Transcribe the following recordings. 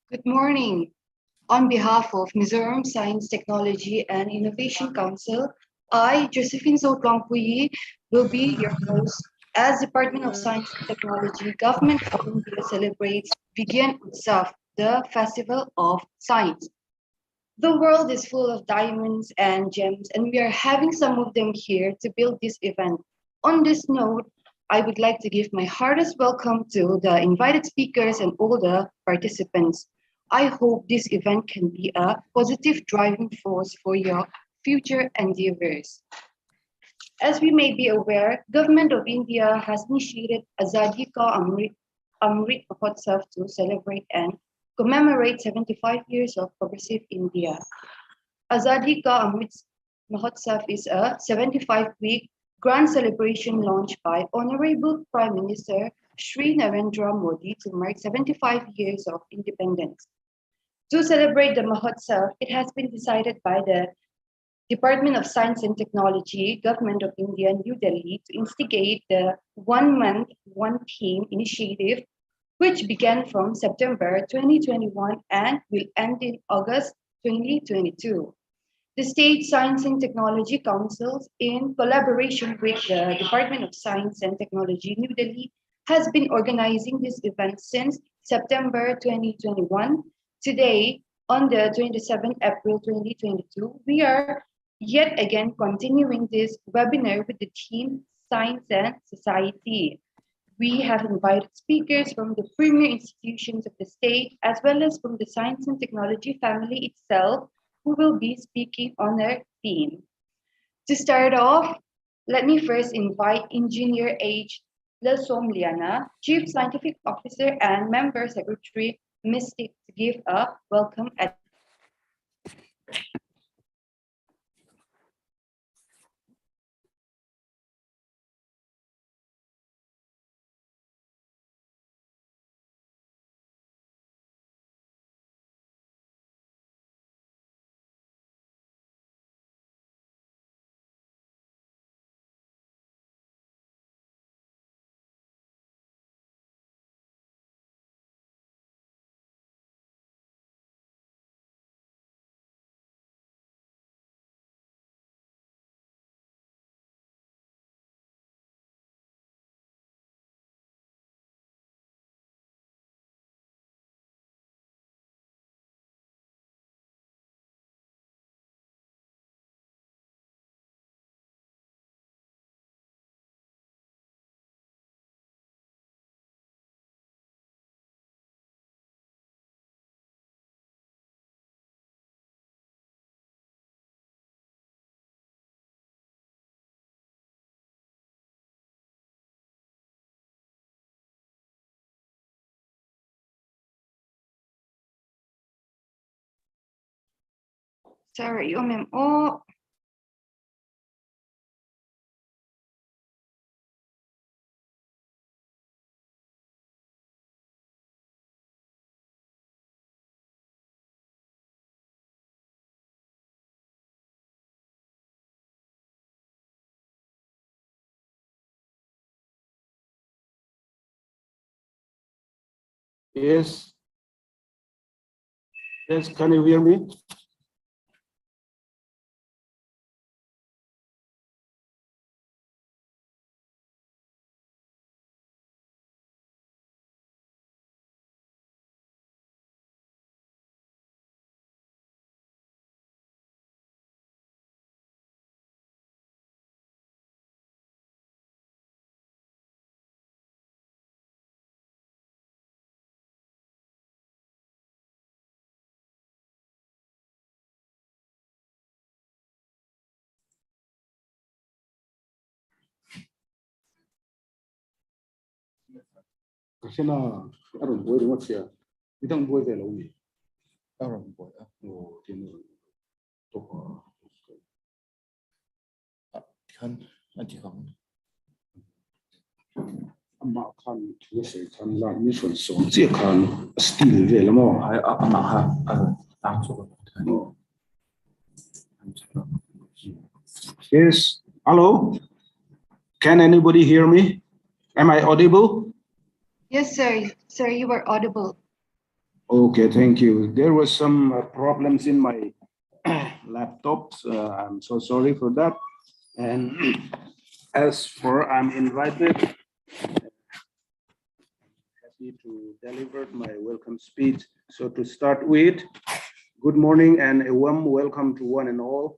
Good morning. On behalf of Mizoram Science, Technology and Innovation Council, I, Josephine Zotwangpuyi, will be your host as Department of Science and Technology, Government of India celebrates VIGYAN UTSAV, the Festival of Science. The world is full of diamonds and gems, and we are having some of them here to build this event. On this note, I would like to give my heartiest welcome to the invited speakers and all the participants. I hope this event can be a positive driving force for your future endeavors. As we may be aware, Government of India has initiated Azadi Ka Amrit Mahotsav to celebrate and commemorate 75 years of progressive India. Azadi Ka Amrit Mahotsav is a 75-week grand celebration launched by Honorable Prime Minister Shri Narendra Modi to mark 75 years of independence. To celebrate the Mahotsav, it has been decided by the Department of Science and Technology, Government of India, New Delhi, to instigate the 1 month, 1 theme initiative, which began from September 2021 and will end in August 2022. The State Science and Technology Councils, in collaboration with the Department of Science and Technology, New Delhi, has been organizing this event since September 2021. Today, on the 27th April 2022, we are yet again continuing this webinar with the theme Science and Society. We have invited speakers from the premier institutions of the state as well as from the science and technology family itself who will be speaking on our theme. To start off, let me first invite Engineer H. Lelsomliana, Chief Scientific Officer and Member Secretary, Mystic, to give a welcome address. Sorry, ma'am. Oh. Yes. Yes, can you hear me? Kasi na, aron boy remote siya. Itang boy tayo lang ni. Aron boy. Oh, tino. Toko. Kan, nanti kamu. Ama kan, tulis kan lah ni soal soal. Dia kan still dia lama. Ay, ama ha, langsung. Yes. Hello. Can anybody hear me? Am I audible? Yes, sir. Sir, you are audible. Okay, thank you. There was some problems in my laptops. I'm so sorry for that. And as for I'm invited, happy to deliver my welcome speech. So to start with, good morning and a warm welcome to one and all.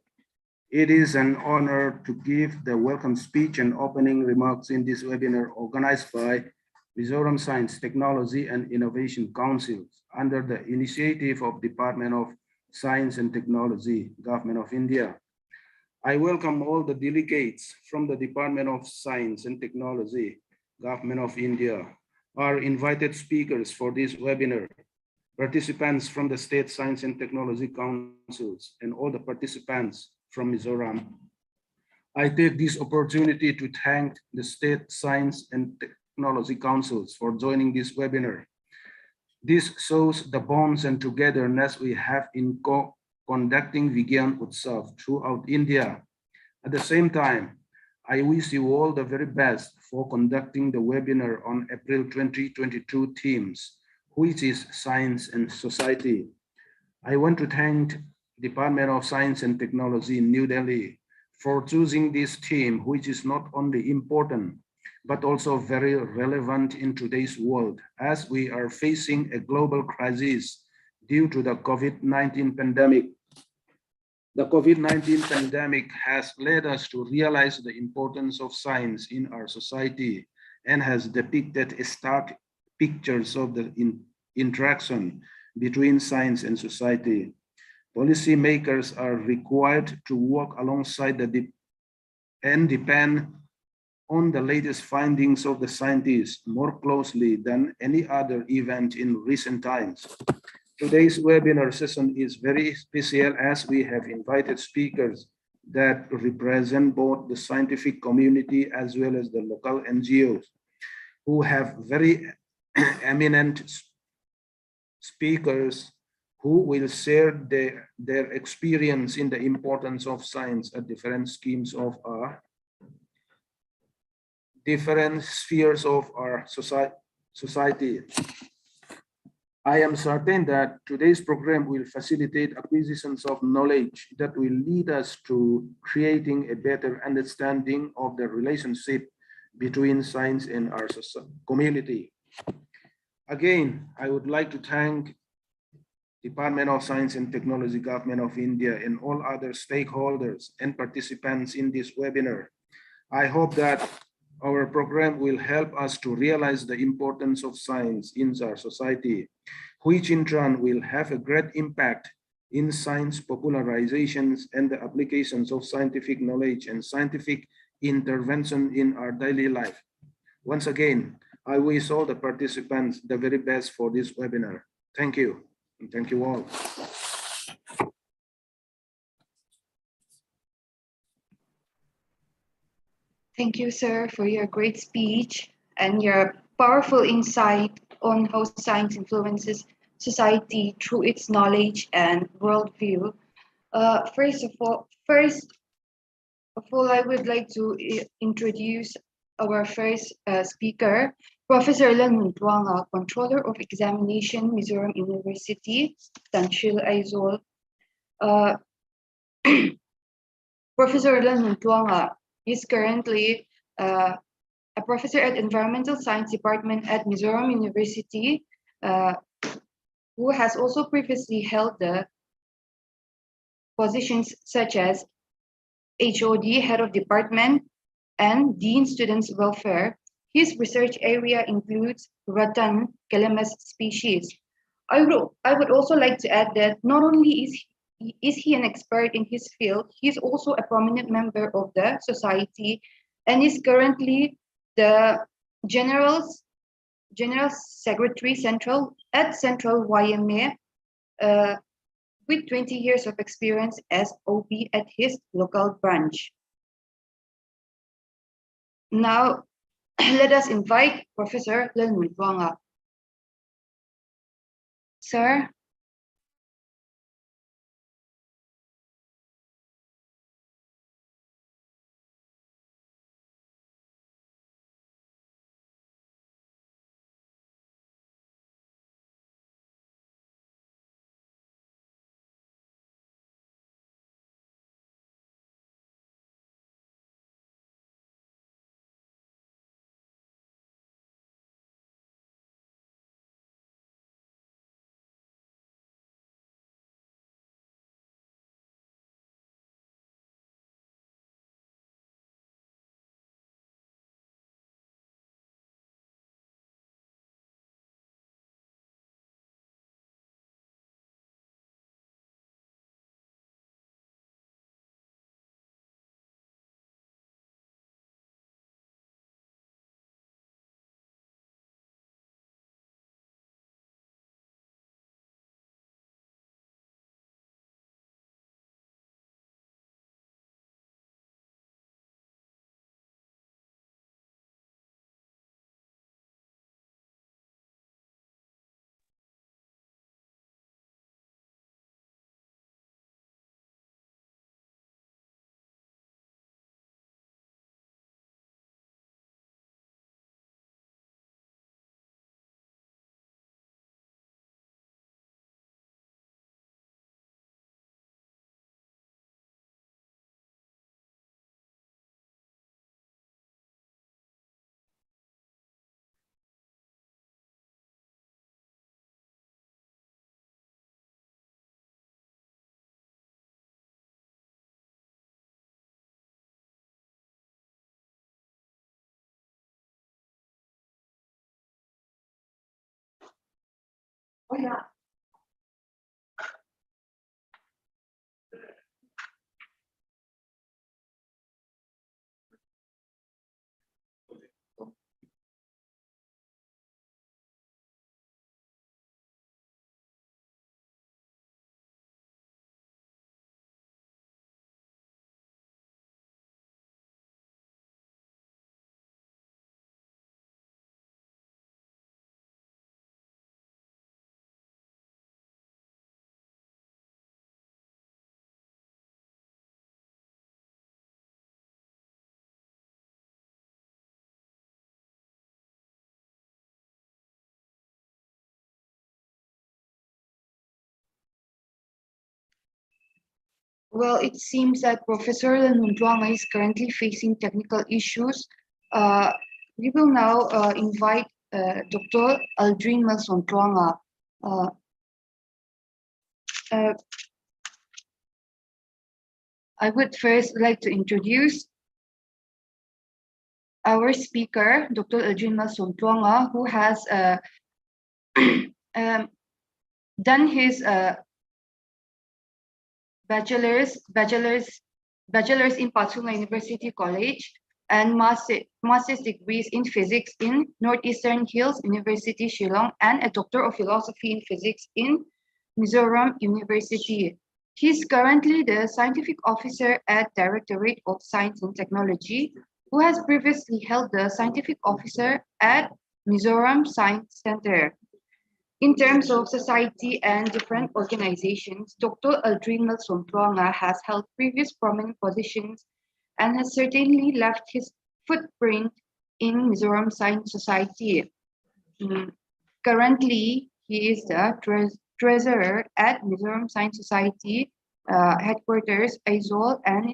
It is an honor to give the welcome speech and opening remarks in this webinar organized by Mizoram Science, Technology and Innovation Council under the initiative of Department of Science and Technology, Government of India. I welcome all the delegates from the Department of Science and Technology, Government of India, our invited speakers for this webinar, participants from the State Science and Technology Councils, and all the participants from Mizoram. I take this opportunity to thank the State Science and Technology Councils for joining this webinar. This shows the bonds and togetherness we have in conducting VIGYAN UTSAV throughout India. At the same time, I wish you all the very best for conducting the webinar on April 2022 themes, which is Science and Society. I want to thank Department of Science and Technology in New Delhi for choosing this theme, which is not only important, but also very relevant in today's world, as we are facing a global crisis due to the COVID-19 pandemic. The COVID-19 pandemic has led us to realize the importance of science in our society and has depicted stark pictures of the interaction between science and society. Policymakers are required to work alongside and depend on the latest findings of the scientists more closely than any other event in recent times. Today's webinar session is very special as we have invited speakers that represent both the scientific community as well as the local NGOs who have very eminent speakers who will share their experience in the importance of science at different schemes of our different spheres of our society. I am certain that today's program will facilitate acquisitions of knowledge that will lead us to creating a better understanding of the relationship between science and our community. Again, I would like to thank Department of Science and Technology, Government of India, and all other stakeholders and participants in this webinar. I hope that our program will help us to realize the importance of science in our society, which in turn will have a great impact in science popularizations and the applications of scientific knowledge and scientific intervention in our daily life. Once again, I wish all the participants the very best for this webinar. Thank you, and thank you all. Thank you, sir, for your great speech and your powerful insight on how science influences society through its knowledge and worldview. First of all, I would like to introduce our first speaker, Professor Lan Muntwanga, Controller of Examination, Mizoram University, Tanshil Aizol. Professor Lan Muntwanga is currently a professor at Environmental Science Department at Mizoram University, who has also previously held the positions such as HOD, Head of Department, and Dean Students Welfare. His research area includes rattan calamus species. I would also like to add that not only is he an expert in his field, he's also a prominent member of the society and is currently the General Secretary Central at Central YMA with 20 years of experience as OB at his local branch. Now, let us invite Professor Lan Muntwanga. Sir? Well, it seems that Professor Nundwanga is currently facing technical issues. We will now invite Dr. Aldrin Masontuanga. I would first like to introduce our speaker, Dr. Aldrin Masontuanga, who has done his bachelor's in Patsunga University College and master's degrees in physics in Northeastern Hills University, Shillong, and a Doctor of Philosophy in Physics in Mizoram University. He's currently the scientific officer at Directorate of Science and Technology, who has previously held the scientific officer at Mizoram Science Center. In terms of society and different organizations, Dr. Aldrin Masontuanga has held previous prominent positions and has certainly left his footprint in Mizoram Science Society. Currently, he is the treasurer at Mizoram Science Society headquarters, Aizawl, and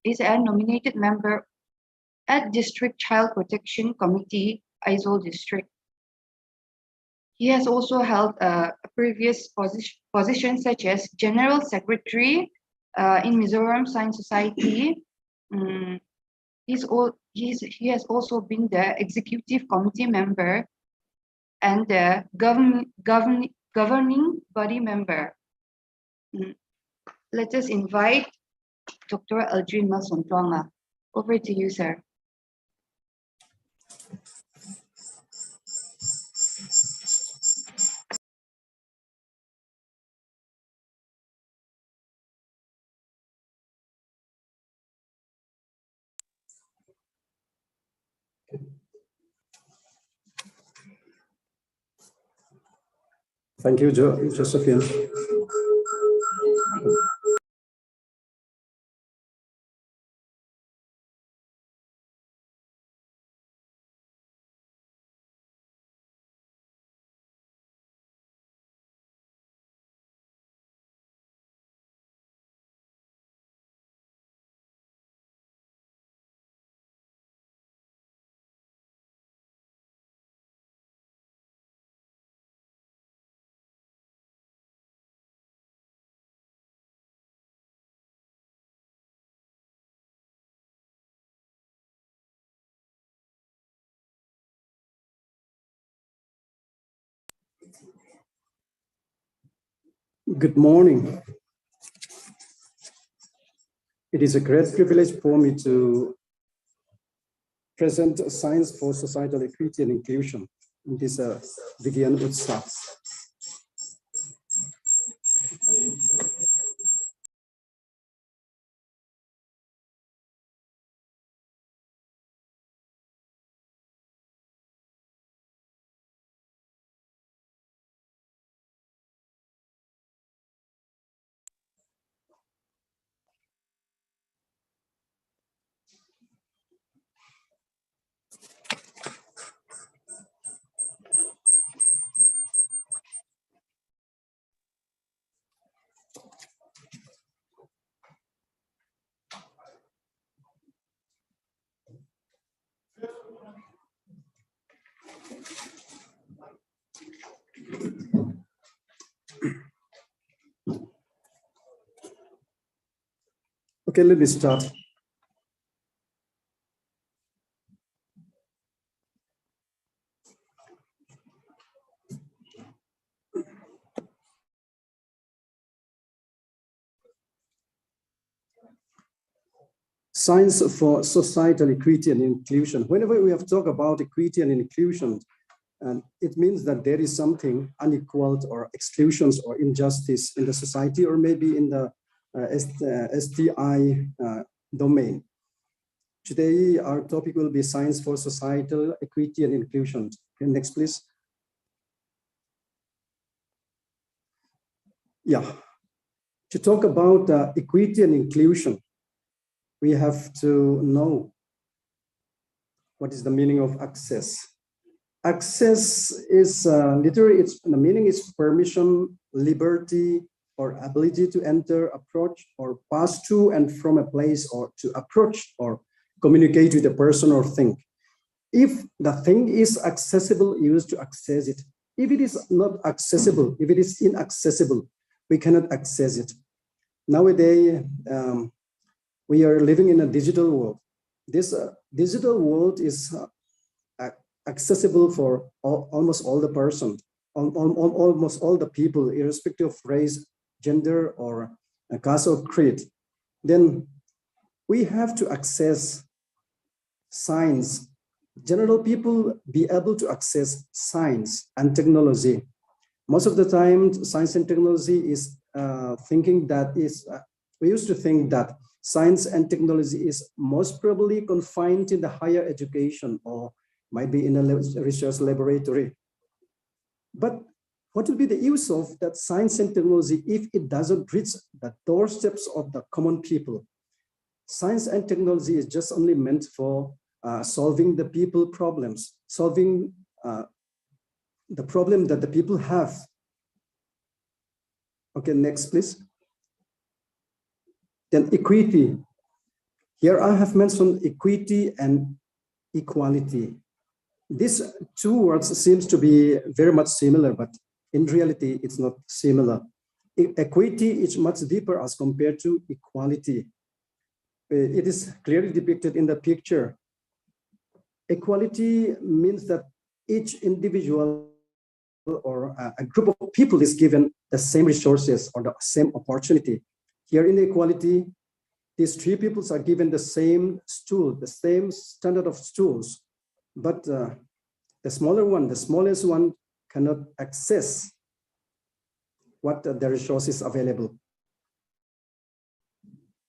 is a nominated member at District Child Protection Committee, Aizawl District. He has also held previous positions such as General Secretary in Mizoram Science Society. He has also been the Executive Committee member and the governing body member. Let us invite Dr. Aldrin Masontuanga. Over to you, sir. Thank you, Josephine. Good morning. It is a great privilege for me to present Science for Societal Equity and Inclusion in this VIGYAN UTSAV. Okay, let me start. Science for societal equity and inclusion. Whenever we have talked about equity and inclusion, and it means that there is something unequal or exclusions or injustice in the society, or maybe in the STI domain. Today, our topic will be science for societal equity and inclusion. Okay, next, please. Yeah, to talk about equity and inclusion, we have to know what is the meaning of access. Access is literally, the meaning is permission, liberty, or ability to enter, approach, or pass to and from a place, or to approach or communicate with a person or thing. If the thing is accessible, you use to access it. If it is not accessible, if it is inaccessible, we cannot access it. Nowadays, we are living in a digital world. This digital world is accessible for almost all the persons, almost all the people, irrespective of race, gender, or caste or creed. Then we have to access science. General people be able to access science and technology. Most of the time, science and technology is thinking that we used to think that science and technology is most probably confined in the higher education or might be in a research laboratory. But what will be the use of that science and technology if it doesn't reach the doorsteps of the common people? Science and technology is just only meant for solving the people problems, solving the problem that the people have. Okay, next, please. Then equity. Here I have mentioned equity and equality. These two words seems to be very much similar, but in reality, it's not similar. Equity is much deeper as compared to equality. It is clearly depicted in the picture. Equality means that each individual or a group of people is given the same resources or the same opportunity. Here in equality, these three peoples are given the same stool, the same standard of stools, but the smaller one, the smallest one cannot access what the resources available.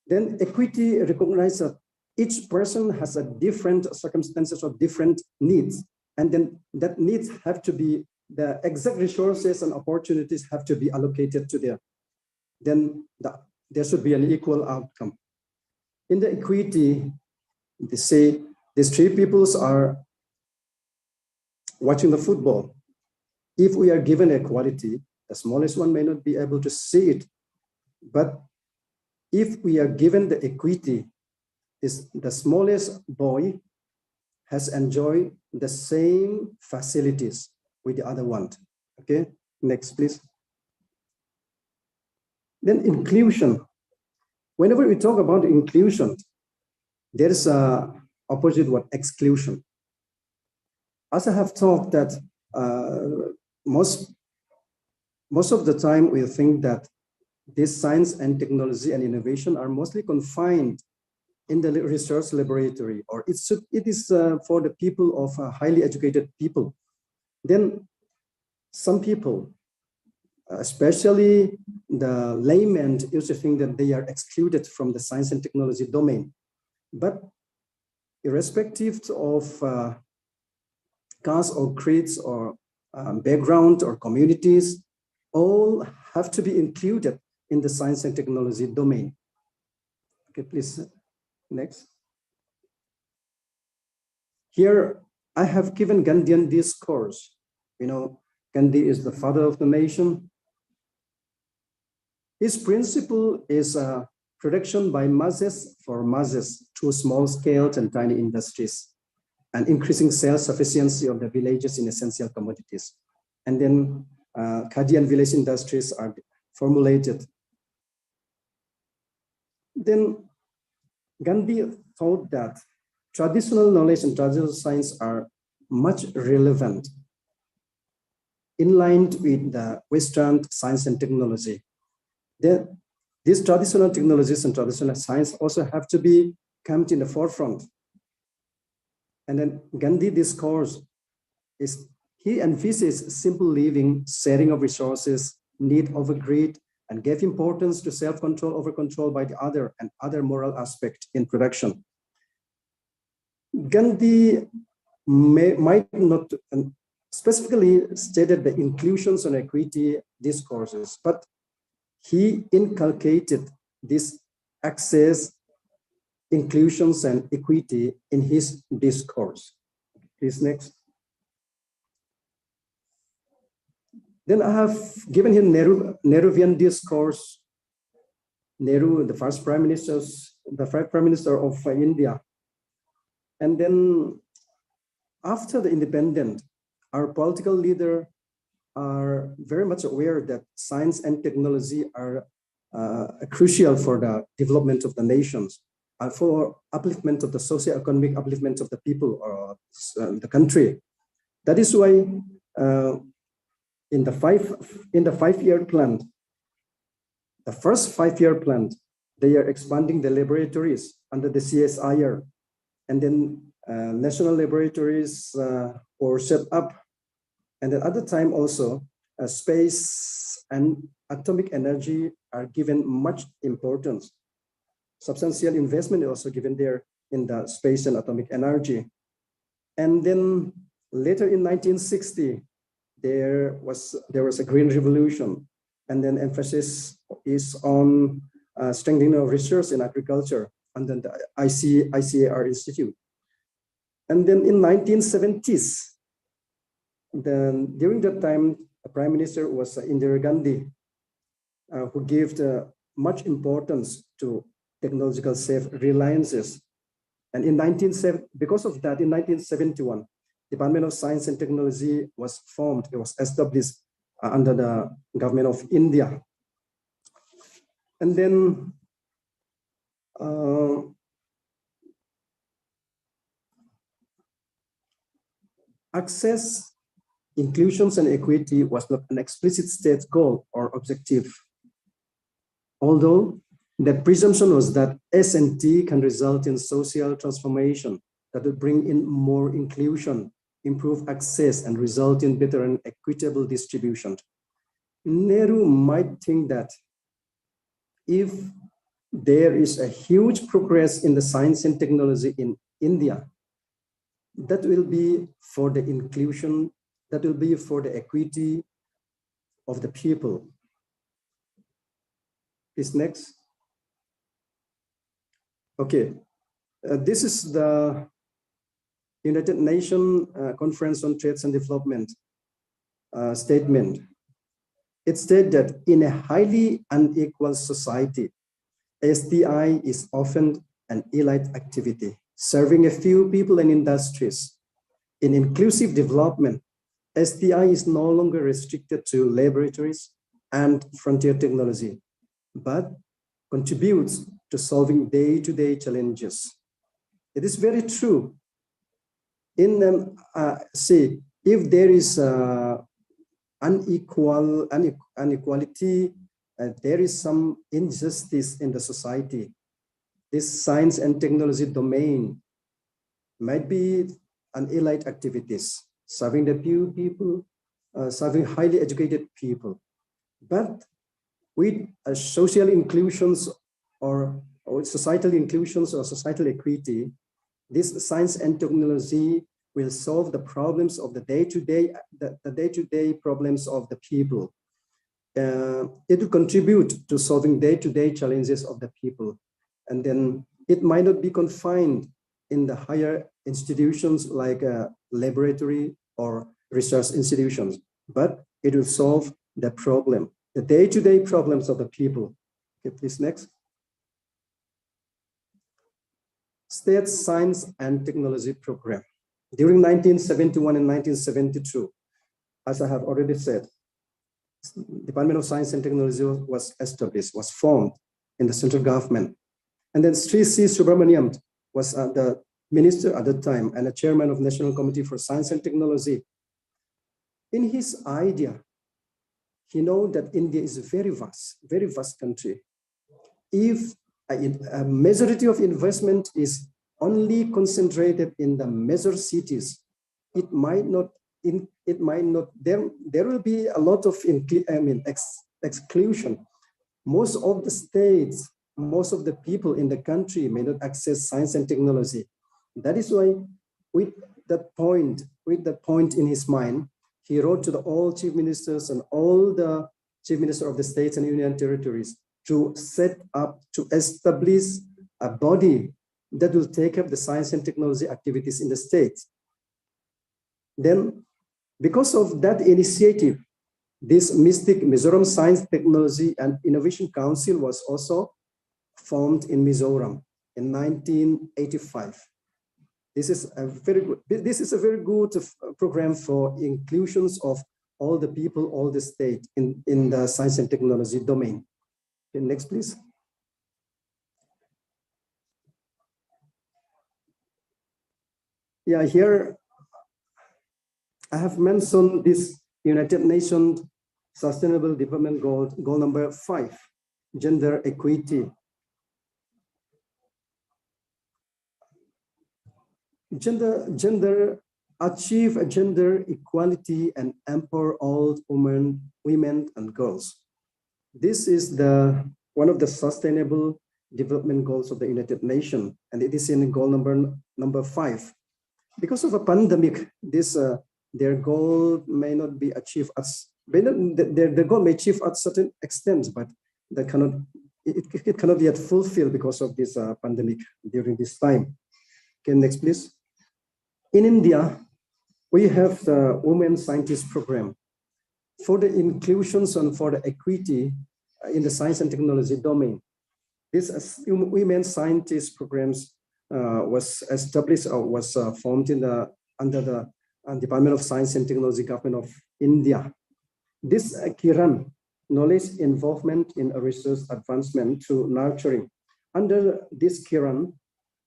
Then equity recognizes that each person has a different circumstances or different needs. And then that needs have to be, the exact resources and opportunities have to be allocated to them. Then there should be an equal outcome. In the equity, they say these three peoples are watching the football. If we are given equality, the smallest one may not be able to see it. But if we are given the equity, the smallest boy has enjoyed the same facilities with the other one. Okay, next, please. Then inclusion. Whenever we talk about inclusion, there is a opposite word, exclusion. As I have talked that most of the time we think that this science and technology and innovation are mostly confined in the research laboratory, or it is for the people of highly educated people. Then some people, especially the laymen, used to think that they are excluded from the science and technology domain. But irrespective of caste or creeds or background or communities, all have to be included in the science and technology domain. Okay, please, next. Here, I have given Gandhian discourse. You know, Gandhi is the father of the nation. His principle is production by masses for masses through small scale and tiny industries, and increasing self-sufficiency of the villages in essential commodities. And then Khadi and village industries are formulated. Then Gandhi thought that traditional knowledge and traditional science are much relevant in line with the Western science and technology. These traditional technologies and traditional science also have to be comes in the forefront. And then Gandhi discourse is, he emphasizes simple living, sharing of resources, need over greed, and gave importance to self-control over control by the other and other moral aspects in production. Gandhi might not specifically stated the inclusions and equity discourses, but he inculcated this access, inclusions, and equity in his discourse. Please next. Then I have given him Nehruvian discourse. Nehru, the first prime minister of India. And then after the independence, our political leaders are very much aware that science and technology are crucial for the development of the nations, for upliftment of the socio-economic upliftment of the people or the country. That is why in the five-year plan, the first 5-year plan, they are expanding the laboratories under the CSIR, and then national laboratories were set up. And at other time also, space and atomic energy are given much importance. Substantial investment is also given there in the space and atomic energy. And then later in 1960, there was a green revolution, and then emphasis is on strengthening of research in agriculture under the ICAR Institute. And then in 1970s, during that time, a prime minister was Indira Gandhi, who gave much importance to technological self-reliances. And because of that, in 1971, Department of Science and Technology was formed. It was established under the government of India. And then access, inclusions, and equity was not an explicit state goal or objective. Although the presumption was that S&T can result in social transformation that will bring in more inclusion, improve access, and result in better and equitable distribution. Nehru might think that if there is a huge progress in the science and technology in India, that will be for the inclusion, that will be for the equity of the people. Please next. Okay, this is the United Nations Conference on Trade and Development statement. It stated that in a highly unequal society, STI is often an elite activity, serving a few people and industries. In inclusive development, STI is no longer restricted to laboratories and frontier technology, but contributes to solving day-to-day challenges. It is very true. In say, if there is inequality, there is some injustice in the society. This science and technology domain might be an elite activities, serving the few people, serving highly educated people. But with social inclusions or societal inclusions or societal equity, this science and technology will solve the problems of the day-to-day problems of the people. It will contribute to solving day-to-day challenges of the people. And then it might not be confined in the higher institutions like a laboratory or research institutions, but it will solve the problem, the day-to-day problems of the people. Okay, please next. State Science and Technology Program. During 1971 and 1972, as I have already said, Department of Science and Technology was established, was formed in the central government. And then Sri C. Subramaniam was the minister at the time and a chairman of National Committee for Science and Technology. In his idea, he knows that India is a very vast country. If A majority of investment is only concentrated in the major cities. It might not, there will be a lot of, exclusion. Most of the states, most of the people in the country may not access science and technology. That is why with that point in his mind, he wrote to all chief ministers and all the chief ministers of the states and union territories to establish a body that will take up the science and technology activities in the states. Then, because of that initiative, this mystic Mizoram Science, Technology and Innovation Council was also formed in Mizoram in 1985. This is a very good program for inclusions of all the people, all the state in the science and technology domain. Okay, next, please. Yeah, here I have mentioned this United Nations Sustainable Development Goal number 5, gender equity. Achieve a gender equality and empower all women and girls. This is one of the sustainable development goals of the United Nations, and it is in goal number 5. Because of a pandemic, their goal may not be achieved their goal may achieve at certain extent, but it cannot yet fulfill because of this pandemic during this time. Okay, next, please. In India, we have the Women Scientist Program for the inclusions and for the equity in the science and technology domain. This Women Scientist Programs was established or was formed under the Department of Science and Technology, Government of India. This Kiran, knowledge involvement in research advancement to nurturing. Under this Kiran,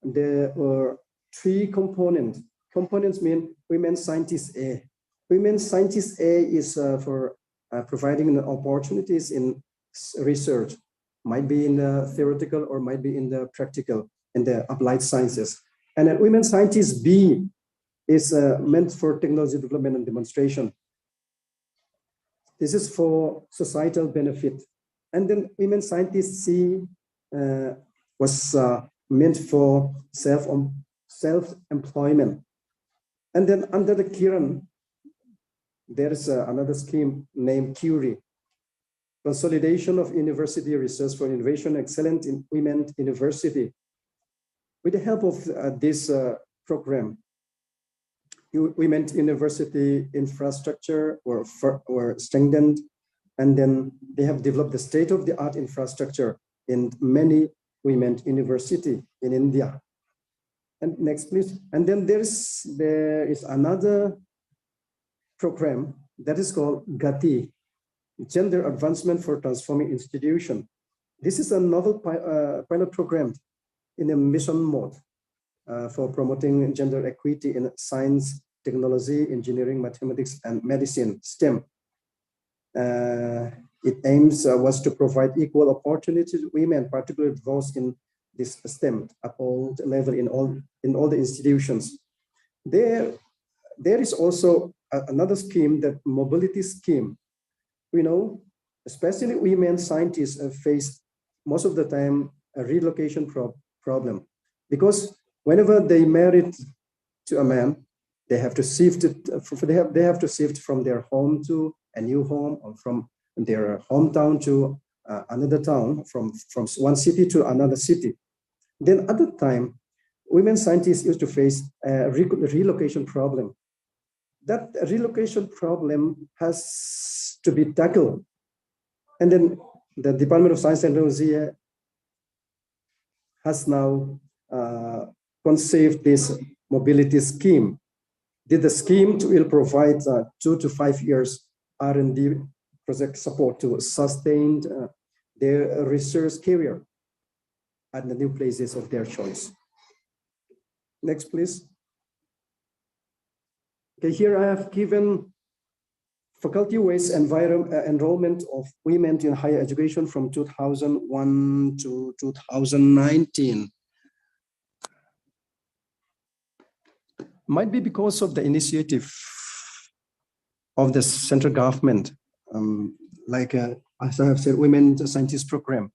there were 3 components. Components mean Women Scientist A. Women Scientist A is for providing the opportunities in research, might be in the theoretical or might be in the practical, in the applied sciences. And then Women Scientist B is meant for technology development and demonstration. This is for societal benefit. And then Women Scientist C was meant for self-employment. And then under the Kiran, there is another scheme named Curie, Consolidation of University Research for Innovation Excellence in Women University. With the help of this program, Women University infrastructure were strengthened, and then they have developed the state-of-the-art infrastructure in many women university in India. And next, please. And then there is another program that is called GATI, Gender Advancement for Transforming Institution. This is a novel pilot program in a mission mode for promoting gender equity in science, technology, engineering, mathematics, and medicine, STEM. It aims was to provide equal opportunity to women, particularly those in this STEM at all level in all the institutions. There is also another scheme, that mobility scheme. We know, especially women scientists face most of the time a relocation problem, because whenever they married to a man, they have to shift from their home to a new home, or from their hometown to another town, from one city to another city. Then at the time, women scientists used to face a relocation problem. That relocation problem has to be tackled. And then the Department of Science and Technology has now conceived this mobility scheme. The scheme will provide 2 to 5 years R&D project support to sustain their research career at the new places of their choice. Next, please. Okay, here I have given faculty-wise enrollment of women in higher education from 2001 to 2019. Might be because of the initiative of the central government, as I have said, Women Scientist Program.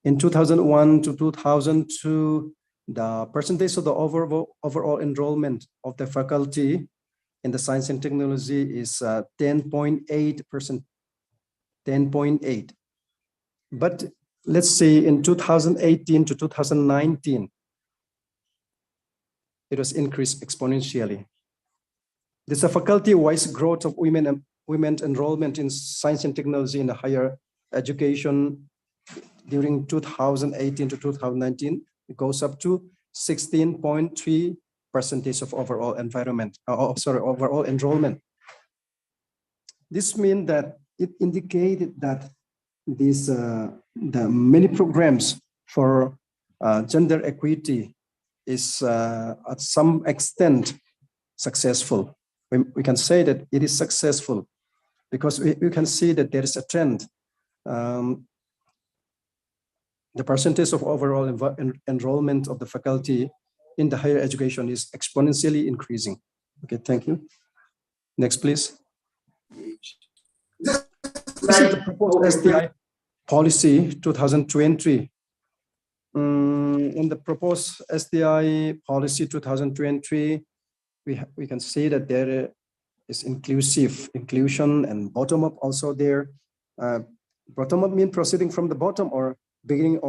In 2001 to 2002, the percentage of the overall enrollment of the faculty in the science and technology is 10.8%, 10.8. But let's say in 2018 to 2019, it was increased exponentially. There's a faculty-wise growth of women enrollment in science and technology in the higher education during 2018 to 2019. It goes up to 16.3% of overall overall enrollment. This means that it indicated that the many programs for gender equity is at some extent successful. We can say that it is successful because we can see that there is a trend. The percentage of overall enrollment of the faculty in the higher education is exponentially increasing. Okay, thank you. Next, please. This is the proposed STI policy 2020. In the proposed STI policy 2020, we can see that there is inclusion and bottom up also there. Bottom up means proceeding from the bottom or beginning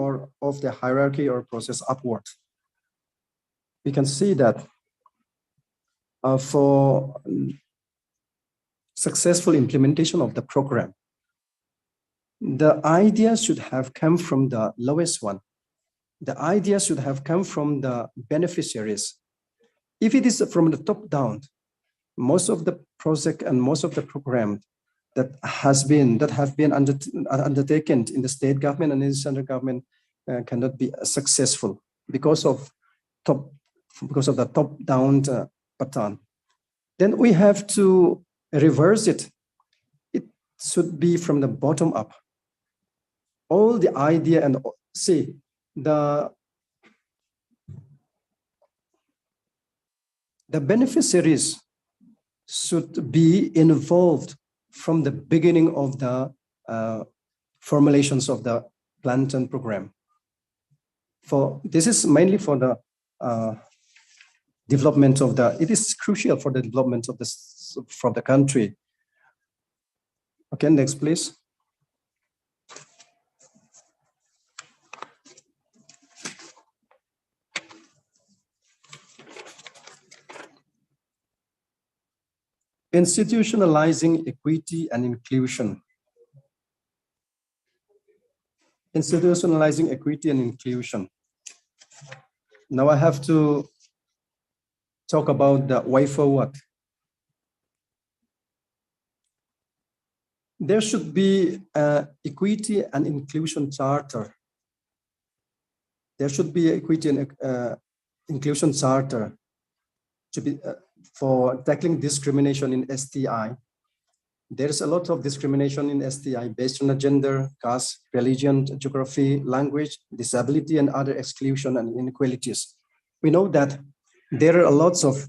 of the hierarchy or process upward. We can see that for successful implementation of the program, the idea should have come from the lowest one. The idea should have come from the beneficiaries. If it is from the top down, most of the project and most of the program that have been undertaken in the state government and in the central government cannot be successful because of the top down pattern. Then we have to reverse it. It should be from the bottom up. All the idea and see the beneficiaries should be involved from the beginning of the formulations of the plantation program. This is mainly for the development of it is crucial for the development of from the country. Okay, next please. Institutionalizing equity and inclusion. Institutionalizing equity and inclusion. Now I have to talk about the way forward. There should be an equity and inclusion charter. There should be equity and inclusion charter to be for tackling discrimination in STI. There is a lot of discrimination in STI based on the gender, caste, religion, geography, language, disability, and other exclusion and inequalities. We know that there are lots of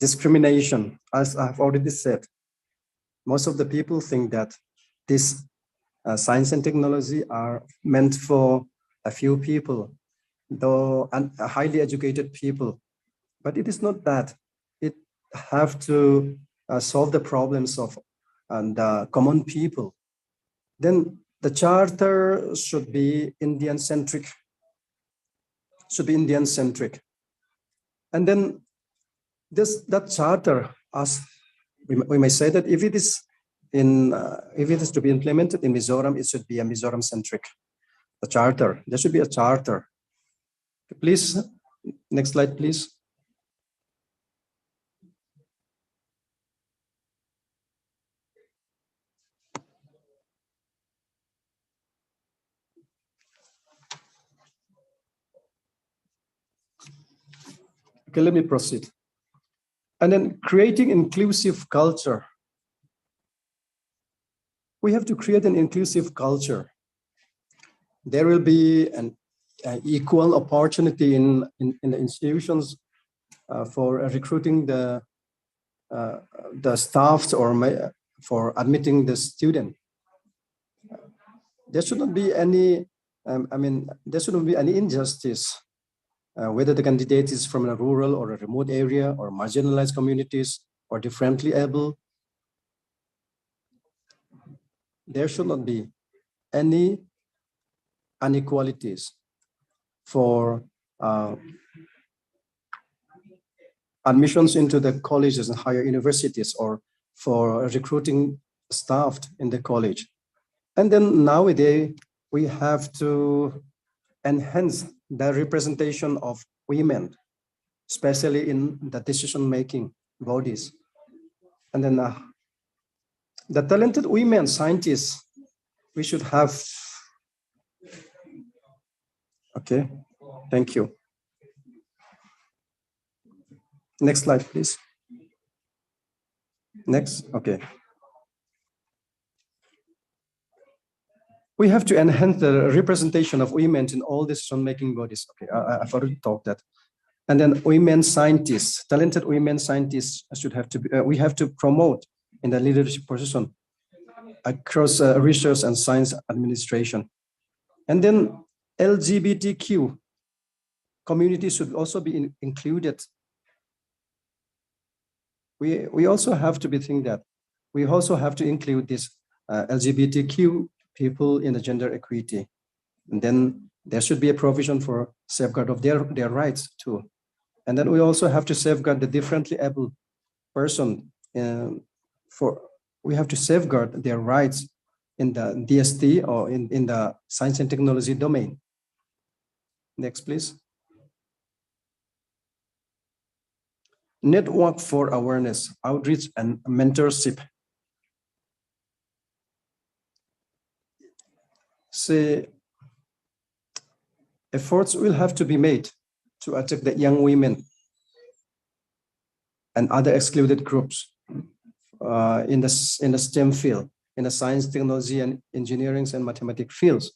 discrimination, as I've already said. Most of the people think that this science and technology are meant for a few people, though highly educated people. But it is not that. It have to solve the problems of the common people. Then the charter should be Indian-centric. Should be Indian-centric. And then that charter, as we may say that if it is to be implemented in Mizoram, it should be a Mizoram-centric. The charter. There should be a charter. Please, next slide, please. Okay, let me proceed. And then creating inclusive culture. we have to create an inclusive culture. There will be an equal opportunity in the institutions for recruiting the staff or for admitting the student. There shouldn't be any, there shouldn't be any injustice, whether the candidate is from a rural or a remote area or marginalized communities or differently able. There should not be any inequalities for admissions into the colleges and higher universities or for recruiting staff in the college. And then nowadays, we have to enhance the representation of women, especially in the decision-making bodies. And then the talented women scientists, we should have. Okay, thank you. Next slide, please. Next, okay. We have to enhance the representation of women in all decision-making bodies. Okay, I've already talked that. And then women scientists, talented women scientists should have to be, we have to promote in the leadership position across research and science administration. And then LGBTQ community should also be included. We also have to be thinking that we also have to include this LGBTQ people in the gender equity. And then there should be a provision for safeguard of their rights too. And then we also have to safeguard the differently able person. We have to safeguard their rights in the DST or in the science and technology domain. Next, please. Network for awareness, outreach, and mentorship. Say, efforts will have to be made to attract the young women and other excluded groups in the STEM field, in the science, technology, and engineering and mathematics fields.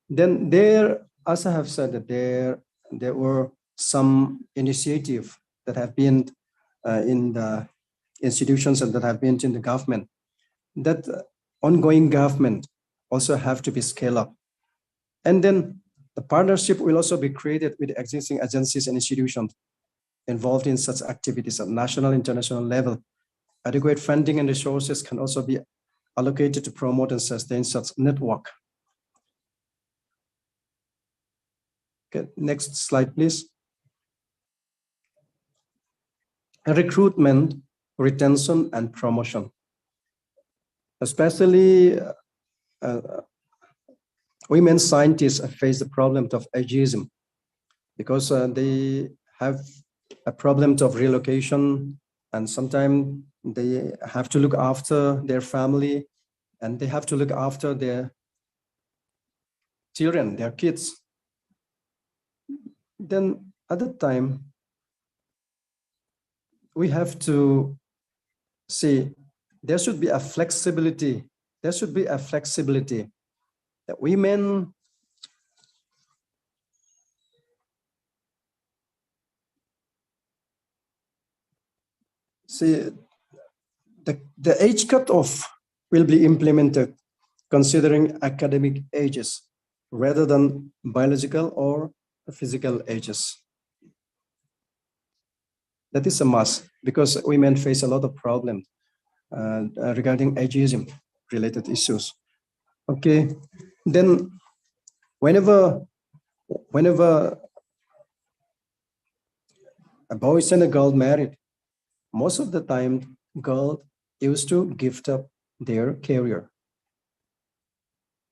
Then there, as I have said, that there were some initiatives that have been in the institutions and that have been in the government. That ongoing government also have to be scaled up. And then the partnership will also be created with existing agencies and institutions involved in such activities at national, international level. Adequate funding and resources can also be allocated to promote and sustain such network. Okay, next slide, please. Recruitment, retention, and promotion. Especially women scientists face the problem of ageism because they have a problem of relocation, and sometimes they have to look after their family and they have to look after their children, their kids. Then at that time, we have to see there should be a flexibility. There should be a flexibility that women see the age cutoff will be implemented considering academic ages rather than biological or physical ages. That is a must because women face a lot of problems regarding ageism related issues. Okay, then whenever a boy and a girl married, most of the time girl used to gift up their career.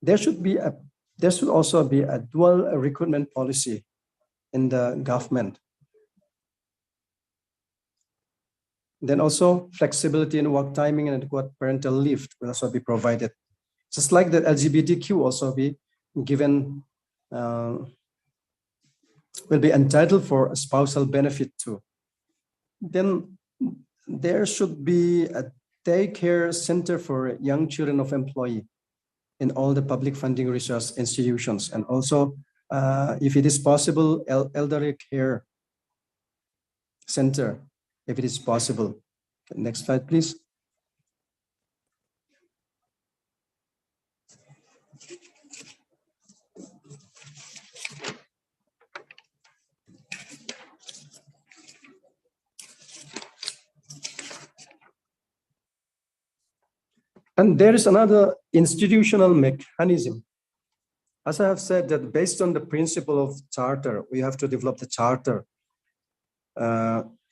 There should also be a dual recruitment policy in the government. Then also flexibility in work timing and adequate parental leave will also be provided. Just like the LGBTQ also be given, will be entitled for a spousal benefit too. Then there should be a daycare center for young children of employee in all the public funding research institutions, and also, if it is possible, elderly care center, if it is possible. Next slide, please. And there is another institutional mechanism. As I have said, that based on the principle of charter, we have to develop the charter.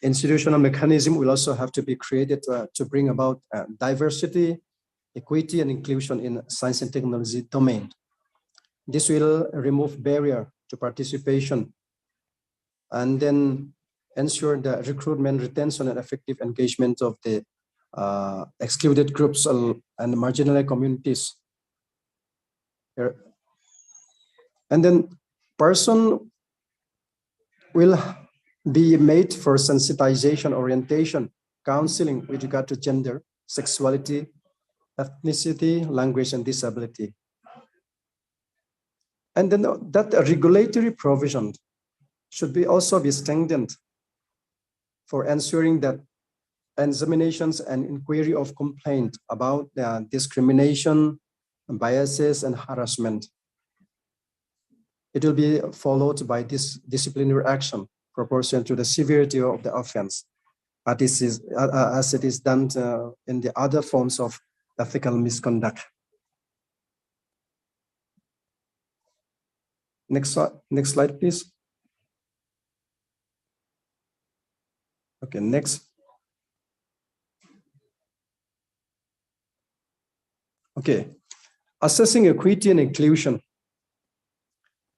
Institutional mechanism will also have to be created to bring about diversity, equity, and inclusion in science and technology domain. This will remove barrier to participation and then ensure the recruitment, retention, and effective engagement of the excluded groups and marginalized communities. And then person will be made for sensitization, orientation, counseling with regard to gender, sexuality, ethnicity, language, and disability. And then that regulatory provision should also be strengthened for ensuring that examinations and inquiry of complaint about discrimination, biases, and harassment. It will be followed by this disciplinary action proportional to the severity of the offense, as it is done in the other forms of ethical misconduct. Next slide, please. Okay, next. Okay, assessing equity and inclusion.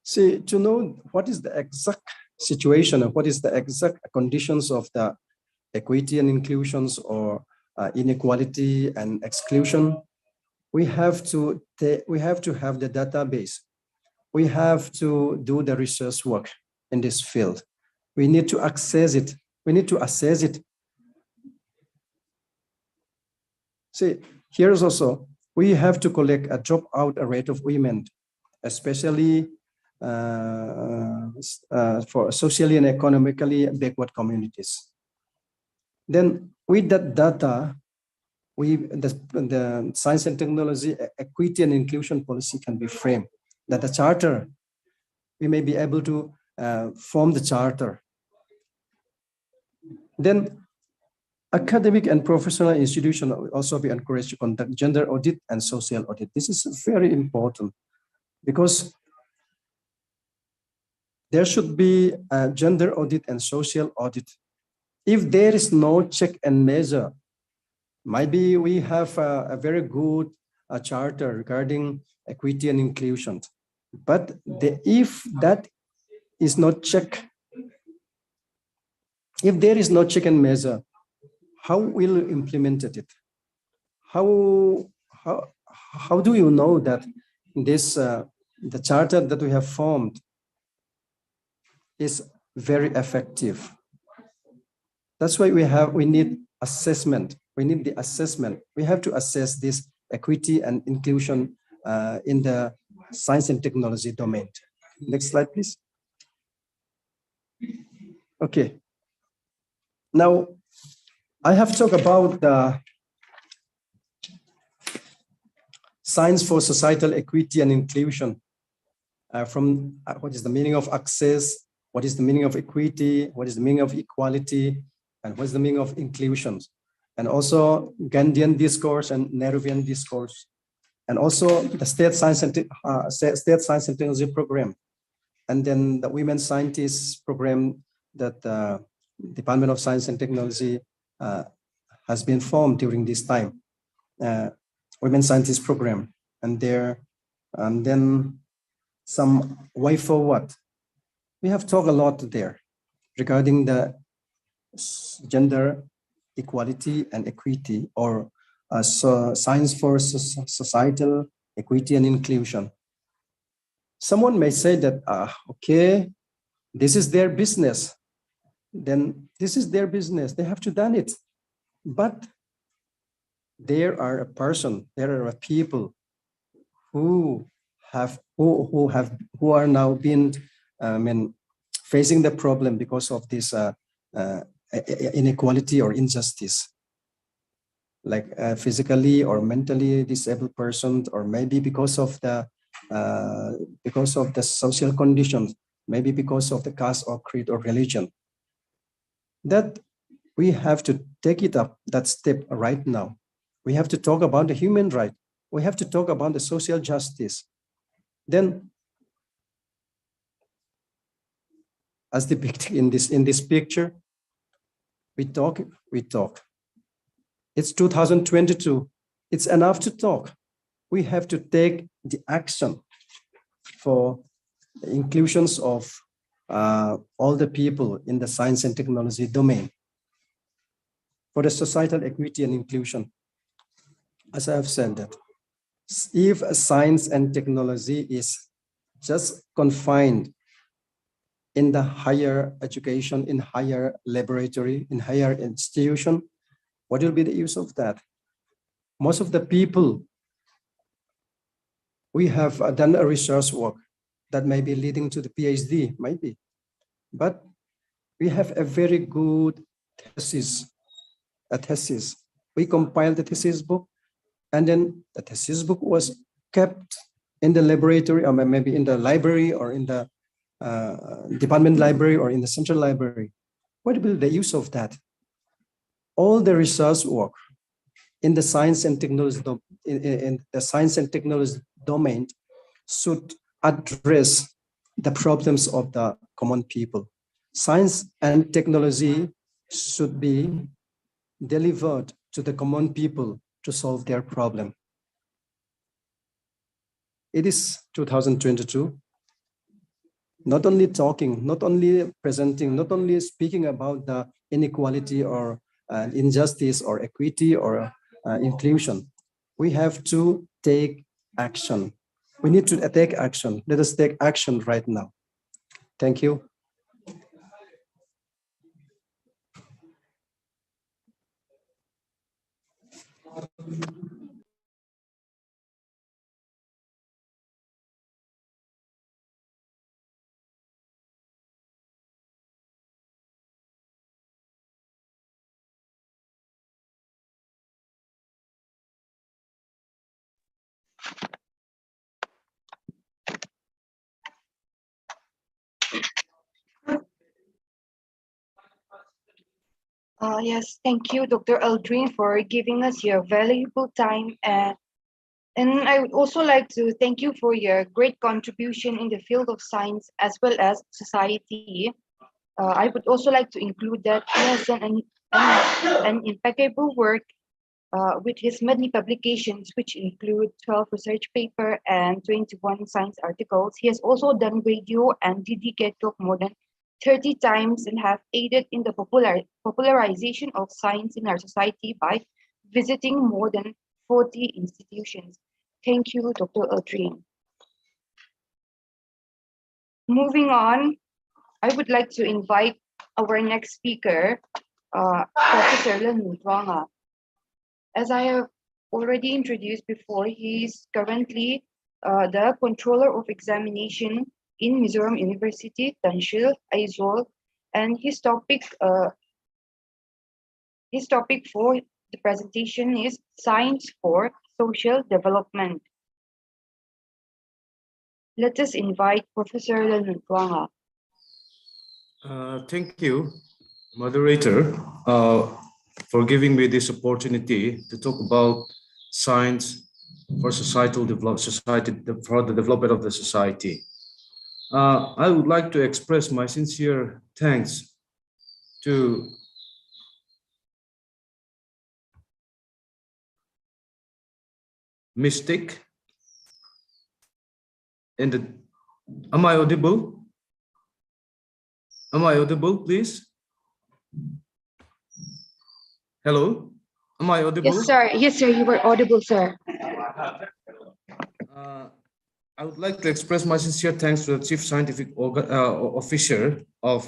See, to know what is the exact situation and what is the exact conditions of the equity and inclusions or inequality and exclusion, we have to have the database. We have to do the research work in this field. We need to access it. We need to assess it. See, here's also, we have to collect a dropout rate of women, especially for socially and economically backward communities. Then with that data, the science and technology equity and inclusion policy can be framed. That the charter, we may be able to form the charter. Then academic and professional institutions will also be encouraged to conduct gender audit and social audit. This is very important because there should be a gender audit and social audit. If there is no check and measure, maybe we have a very good charter regarding equity and inclusion. But if that is not checked, if there is no check and measure, how will you implement it? How do you know that this the charter that we have formed is very effective? That's why we need assessment. We need the assessment. We have to assess this equity and inclusion in the science and technology domain. Next slide, please. Okay. Now, I have talked about the science for societal equity and inclusion from what is the meaning of access, what is the meaning of equity, what is the meaning of equality, and what is the meaning of inclusion, and also Gandhian discourse and Nehruvian discourse, and also the state science and technology program, and then the women scientists program that Department of Science and Technology has been formed during this time, women scientist program, and then some way forward. We have talked a lot there regarding the gender equality and equity, or science for societal equity and inclusion. Someone may say that, okay, this is their business. Then this is their business. They have to done it. But there are people who are now been facing the problem because of this inequality or injustice, like physically or mentally disabled persons, or maybe because of the social conditions, maybe because of the caste or creed or religion. That we have to take it up that step right now. We have to talk about the human right. We have to talk about the social justice. Then, as depicted in this picture, we talk. It's 2022. It's enough to talk. We have to take the action for the inclusions of all the people in the science and technology domain, for the societal equity and inclusion. As I have said, that if science and technology is just confined in the higher education, in higher laboratory, in higher institution, what will be the use of that? Most of the people, we have done a research work that may be leading to the PhD, maybe, but we have a very good thesis, We compiled the thesis book, and then the thesis book was kept in the laboratory, or maybe in the library, or in the department library, or in the central library. What will be the use of that? All the research work in the science and technology domain should address the problems of the common people. Science and technology should be delivered to the common people to solve their problem. It is 2022. Not only talking, not only presenting, not only speaking about the inequality or injustice or equity or inclusion. We have to take action. We need to take action. Let us take action right now. Thank you. Yes, thank you, Dr. Aldrin, for giving us your valuable time. And I would also like to thank you for your great contribution in the field of science as well as society. I would also like to include that he has done an impeccable work with his many publications, which include 12 research papers and 21 science articles. He has also done radio and DDK talk more than 30 times and have aided in the popularization of science in our society by visiting more than 40 institutions. Thank you, Dr. Aldrin. Moving on, I would like to invite our next speaker, Professor Nirbhar. As I have already introduced before, he is currently the controller of examination in Mizoram University, Tanshil, Aizawl, and his topic for the presentation is Science for Social Development. Let us invite Professor Nirbhar. Thank you, moderator, for giving me this opportunity to talk about science for societal development, for the development of the society. I would like to express my sincere thanks to Mystic. Am I audible? Am I audible, please? Hello? Am I audible? Yes, sir. Yes, sir. You were audible, sir. I would like to express my sincere thanks to the Chief Scientific Officer of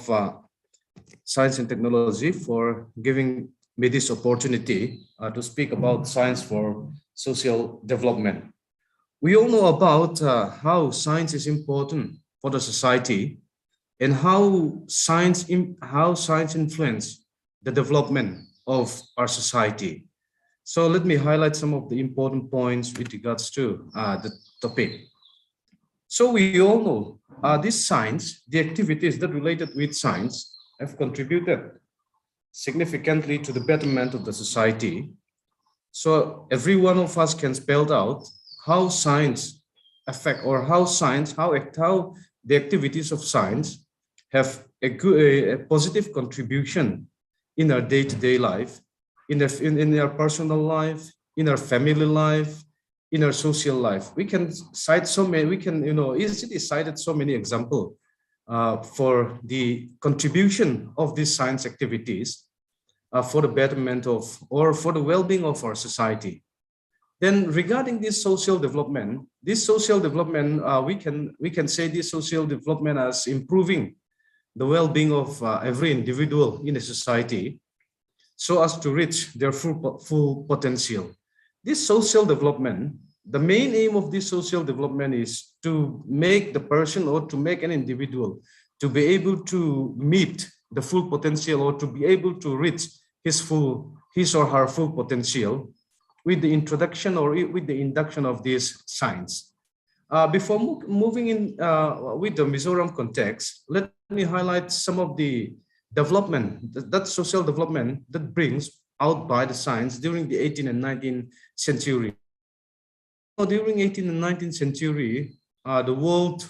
Science and Technology for giving me this opportunity to speak about science for social development. We all know about how science is important for the society and how science influences the development of our society. So let me highlight some of the important points with regards to the topic. So we all know this science, the activities that related with science have contributed significantly to the betterment of the society. So every one of us can spell out how science affect or how the activities of science have a positive contribution in our day-to-day life, in our personal life, in our family life, in our social life. We can cite so many, we can, easily cited so many examples for the contribution of these science activities for the betterment of, or for the well-being of our society. Then regarding this social development, we can say this social development as improving the well-being of every individual in a society so as to reach their full potential. This social development, the main aim of this social development is to make the person or to make an individual to be able to meet the full potential or to be able to reach his or her full potential with the introduction or with the induction of this science. Before moving in with the Mizoram context, let me highlight some of the development, that social development that brings out by the science during the 18th and 19th century. During 18th and 19th century, the world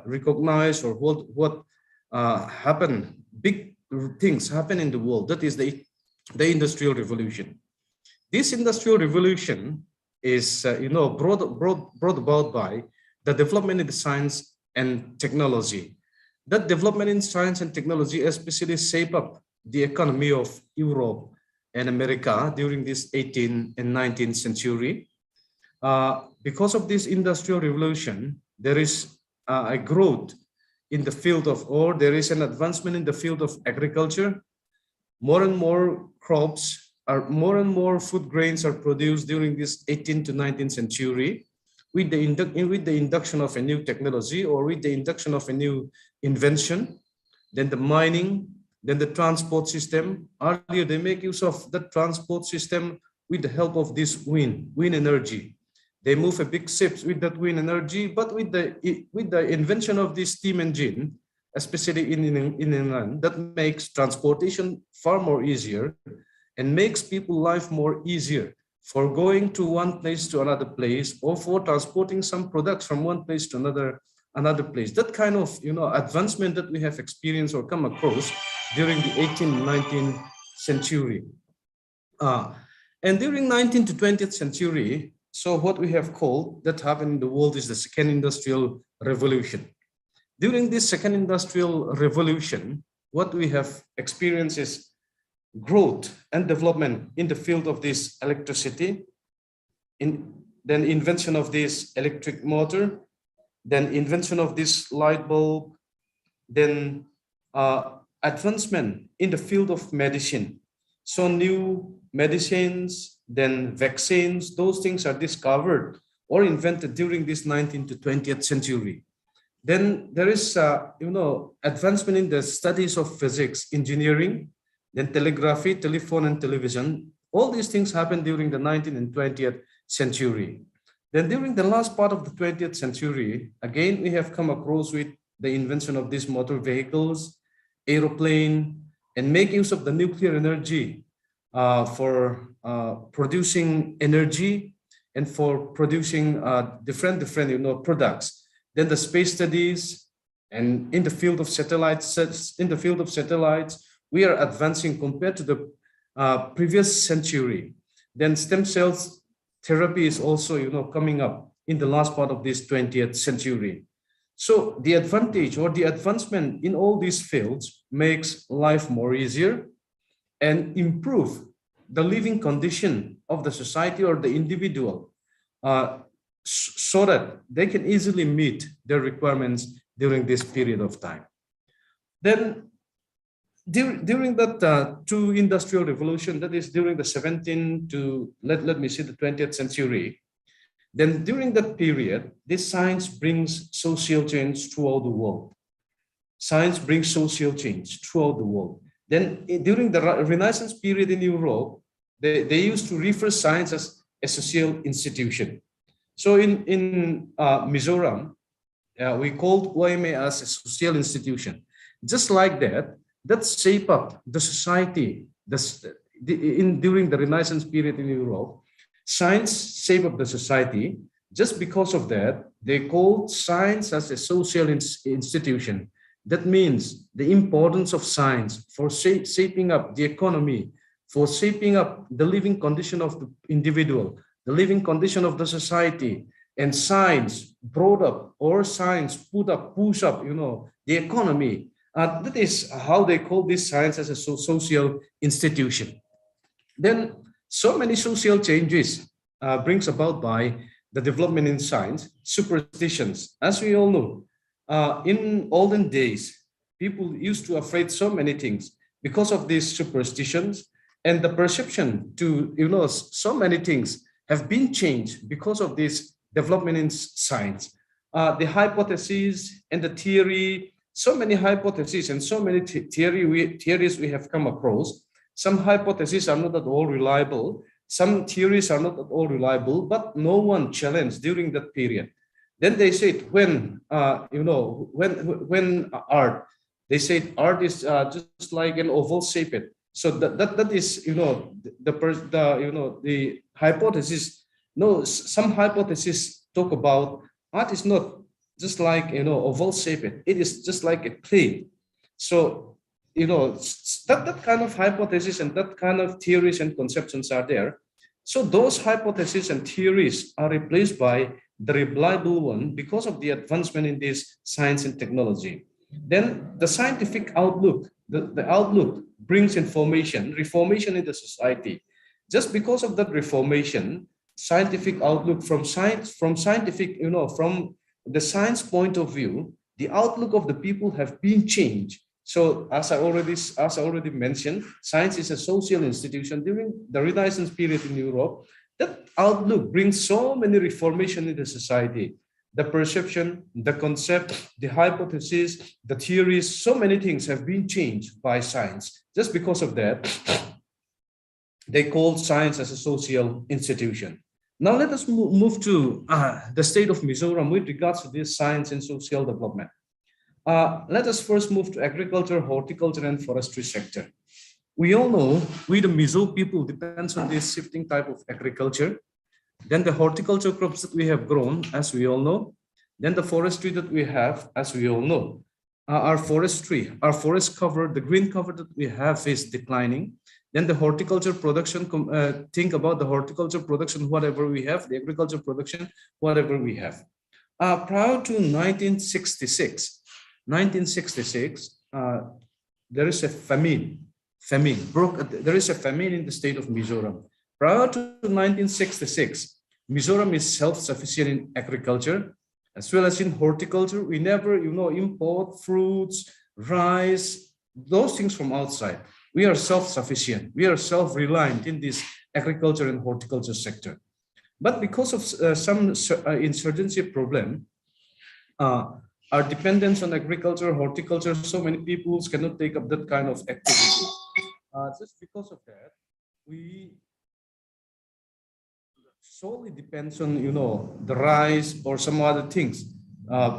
recognized, or what happened, big things happen in the world. That is the Industrial Revolution. This Industrial Revolution is, brought about by the development in the science and technology. That development in science and technology especially shaped up the economy of Europe and America during this 18th and 19th century. Because of this Industrial Revolution, there is a growth in the field of, or there is an advancement in the field of agriculture. More and more crops are, more and more food grains are produced during this 18th to 19th century with the induction of a new technology or with the induction of a new invention. Then the mining, then the transport system. Earlier, they make use of the transport system with the help of this wind energy. They move a big ships with that wind energy, but with the invention of this steam engine, especially in England, that makes transportation far more easier and makes people life more easier for going to one place to another place, or for transporting some products from one place to another place. That kind of advancement that we have experienced or come across during the 18th and 19th century. And during 19th to 20th century, so what we have called that happened in the world is the Second Industrial Revolution. During this Second Industrial Revolution, what we have experienced is growth and development in the field of this electricity, then invention of this electric motor, then invention of this light bulb, then advancement in the field of medicine. So new medicines, then vaccines, those things are discovered or invented during this 19th to 20th century. Then there is, advancement in the studies of physics, engineering, then telegraphy, telephone, and television. All these things happened during the 19th and 20th century. Then during the last part of the 20th century, again, we have come across with the invention of these motor vehicles, aeroplane, and make use of the nuclear energy for producing energy and for producing different products. Then the space studies, and in the field of satellites, we are advancing compared to the previous century. Then stem cells therapy is also coming up in the last part of this 20th century. So the advantage or the advancement in all these fields makes life more easier and improve the living condition of the society or the individual so that they can easily meet their requirements during this period of time. Then during that two industrial revolution, that is during the 17th to let me see the 20th century, then during that period, this science brings social change throughout the world. Science brings social change throughout the world. Then during the Renaissance period in Europe, they used to refer science as a social institution. So in Mizoram, we called OMA as a social institution. Just like that, that shape up the society. During the Renaissance period in Europe, science shaped up the society. Just because of that, they called science as a social institution. That means the importance of science for shaping up the economy, for shaping up the living condition of the individual, the living condition of the society, and science brought up, or science push up, the economy. That is how they call this science as a social institution. Then so many social changes brings about by the development in science. Superstitions, as we all know, in olden days, people used to afraid so many things because of these superstitions, and the perception to so many things have been changed because of this development in science. The hypotheses and the theory, so many hypotheses and so many theories we have come across. Some hypotheses are not at all reliable. Some theories are not at all reliable, but no one challenged during that period. Then they said when art, they said art is just like an oval shaped. So that is the hypothesis. No, some hypotheses talk about art is not just like oval shaped. It is just like a plane. So that kind of hypothesis and that kind of theories and conceptions are there. So those hypotheses and theories are replaced by the reliable one because of the advancement in this science and technology. Then the scientific outlook, the outlook brings reformation in the society. Just because of that reformation, scientific outlook from the science point of view, the outlook of the people have been changed. So as I already mentioned, science is a social institution. During the Renaissance period in Europe, that outlook brings so many reformation in the society. The perception, the concept, the hypothesis, the theories, so many things have been changed by science. Just because of that, they call science as a social institution. Now let us move to the state of Mizoram with regards to this science and social development. Let us first move to agriculture, horticulture, and forestry sector. We all know we the Mizo people depends on this shifting type of agriculture. Then the horticulture crops that we have grown, as we all know. Then the forestry that we have, as we all know. Our forest cover, the green cover that we have is declining. Then the horticulture production, think about the horticulture production, whatever we have, the agriculture production, whatever we have. Prior to 1966, there is a famine. There is a famine in the state of Mizoram. Prior to 1966, Mizoram is self-sufficient in agriculture as well as in horticulture. We never, import fruits, rice, those things from outside. We are self-sufficient. We are self-reliant in this agriculture and horticulture sector. But because of some insurgency problem, our dependence on agriculture, horticulture, so many people cannot take up that kind of activity. Just because of that, we solely depends on, the rice or some other things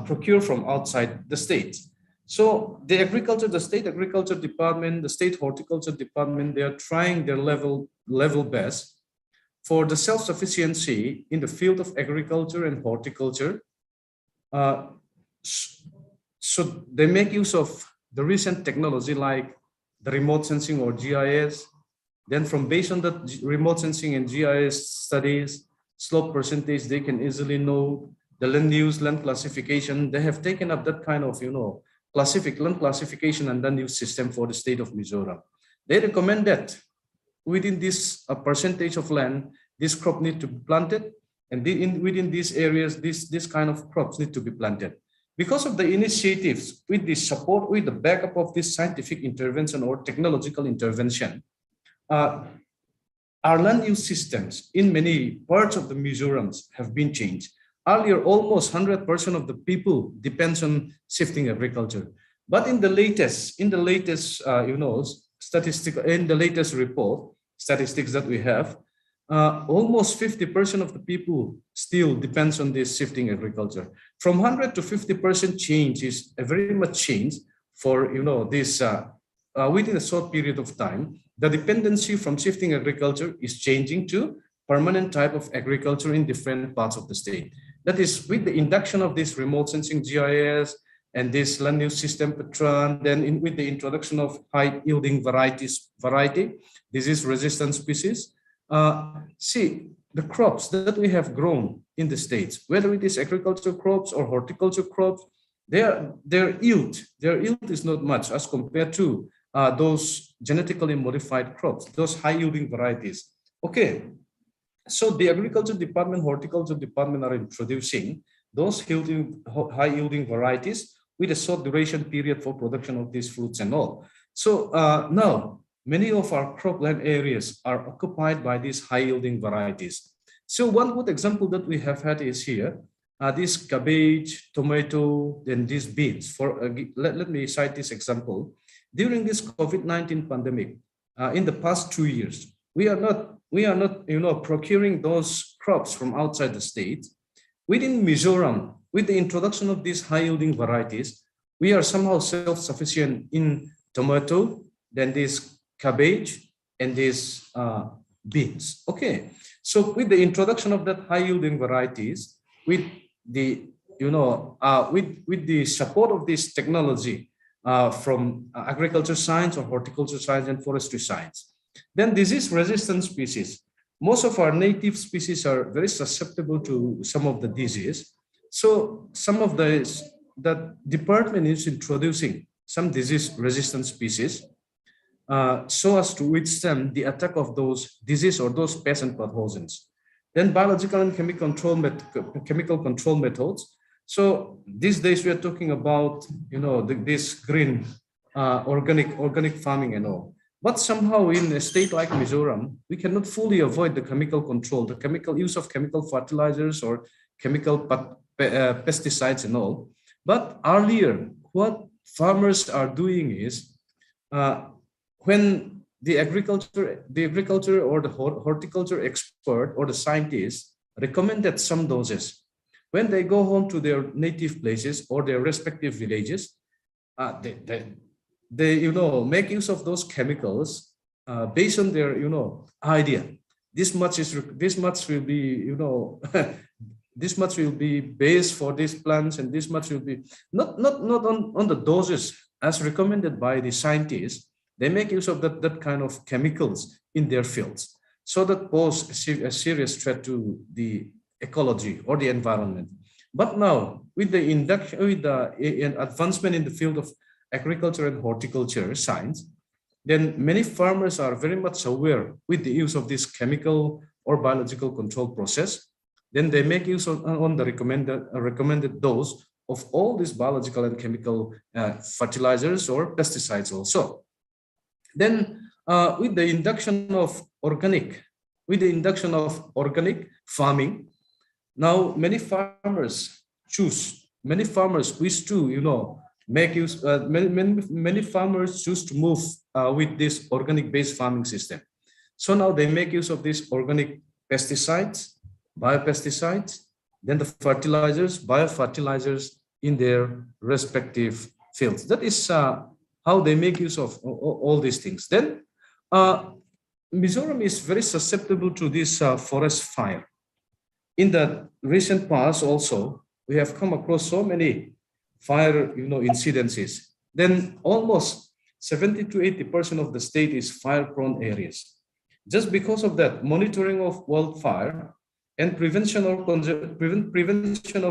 procured from outside the states. So the state agriculture department, the state horticulture department, they are trying their level best for the self-sufficiency in the field of agriculture and horticulture. So they make use of the recent technology like the remote sensing or GIS. Then based on that remote sensing and GIS studies, slope percentage, they can easily know the land use, land classification. They have taken up that kind of, land classification and land use system for the state of Mizoram. They recommend that within this percentage of land, this crop need to be planted, and within these areas, this kind of crops need to be planted. because of the initiatives, with the support, with the backup of this scientific intervention or technological intervention, our land use systems in many parts of the Mizorams have been changed. Earlier, almost 100% of the people depends on shifting agriculture. But in the latest, statistics that we have, almost 50% of the people still depends on this shifting agriculture. From 100 to 50% change is a very much change for this within a short period of time. The dependency from shifting agriculture is changing to permanent type of agriculture in different parts of the state. That is, with the induction of this remote sensing GIS and this land use system pattern, then with the introduction of high yielding disease-resistant species, see the crops that we have grown in the states, whether it is agricultural crops or horticulture crops, their yield is not much as compared to those genetically modified crops, those high yielding varieties. Okay, so the agriculture department, horticulture department are introducing those high yielding varieties with a short duration period for production of these fruits and all. So now many of our cropland areas are occupied by these high yielding varieties. So one good example that we have had is here, this cabbage, tomato, then these beans. Let me cite this example. During this COVID-19 pandemic, in the past 2 years, we are not procuring those crops from outside the state. Within Mizoram, with the introduction of these high-yielding varieties, we are somehow self-sufficient in tomato, then this cabbage, and these beans. Okay, so with the introduction of that high-yielding varieties, with the with the support of this technology from agriculture science or horticulture science and forestry science, then disease-resistant species. Most of our native species are very susceptible to some of the disease. So some of the department is introducing some disease-resistant species so as to withstand the attack of those disease or those pests and pathogens. Then biological and chemical control methods. So these days we are talking about this green organic farming and all. But somehow in a state like Mizoram, we cannot fully avoid the chemical control, the chemical use of chemical fertilizers or chemical pesticides and all. But earlier, what farmers are doing is when the agriculture or the horticulture expert or the scientist recommended some doses, when they go home to their native places or their respective villages, they make use of those chemicals based on their idea. This much will be this much will be base for these plants, and this much will be not on the doses as recommended by the scientists. They make use of that kind of chemicals in their fields, so that pose a serious threat to the ecology or the environment. But now, with the advancement in the field of agriculture and horticulture science, then many farmers are very much aware with the use of this chemical or biological control process. Then they make use on the recommended dose of all these biological and chemical fertilizers or pesticides also. Then with the induction of organic farming, now many farmers wish to make use. Many farmers choose to move with this organic-based farming system. So now they make use of these organic pesticides, biopesticides, then the biofertilizers in their respective fields. That is how they make use of all these things. Then Mizoram is very susceptible to this forest fire. In the recent past also, we have come across so many fire incidences. Then almost 70 to 80% of the state is fire-prone areas. Just because of that, monitoring of wildfire and prevention of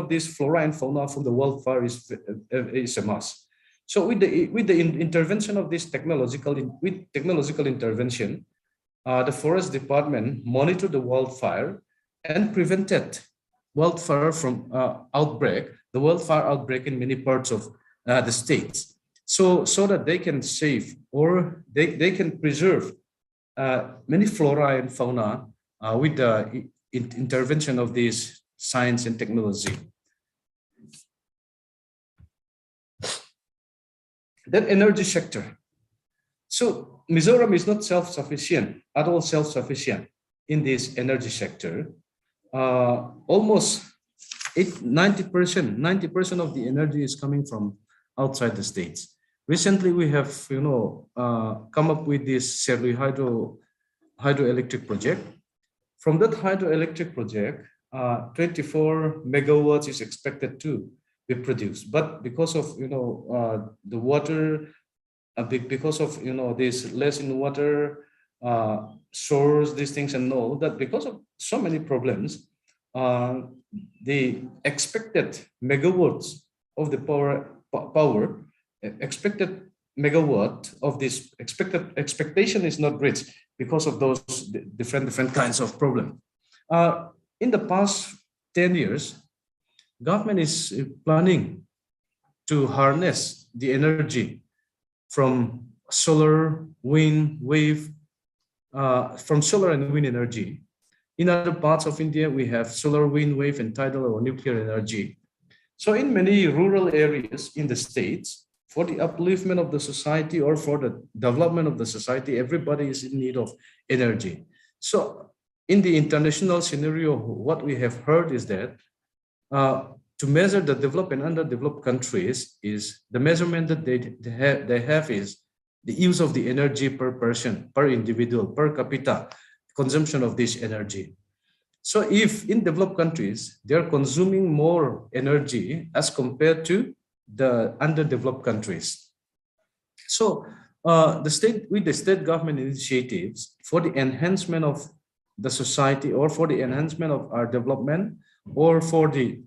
this flora and fauna from the wildfire is a must. So with the intervention of this technological intervention, the forest department monitored the wildfire and prevented wildfire from outbreak. the wildfire outbreak in many parts of the states. So that they can save or they can preserve many flora and fauna with the intervention of this science and technology. Then energy sector. So Mizoram is not self-sufficient, at all self-sufficient in this energy sector. Almost 90% of the energy is coming from outside the states. Recently, we have come up with this Serui hydroelectric project. From that hydroelectric project, 24 megawatts is expected to be produced. But because of the water, because of this less in water source, these things and all that, because of so many problems, the expected megawatts of the power expected megawatt of this expectation is not reached because of those different kinds of problem. In the past 10 years, government is planning to harness the energy from solar, wind, wave, from solar and wind energy. In other parts of India, we have solar, wind, wave, and tidal or nuclear energy. So in many rural areas in the states, for the upliftment of the society or for the development of the society, everybody is in need of energy. So in the international scenario, what we have heard is that to measure the developed and underdeveloped countries is the measurement that they have is the use of the energy per person, per individual, per capita consumption of this energy. So if in developed countries, they are consuming more energy as compared to the underdeveloped countries. So with the state government initiatives for the enhancement of the society or for the enhancement of our development or for the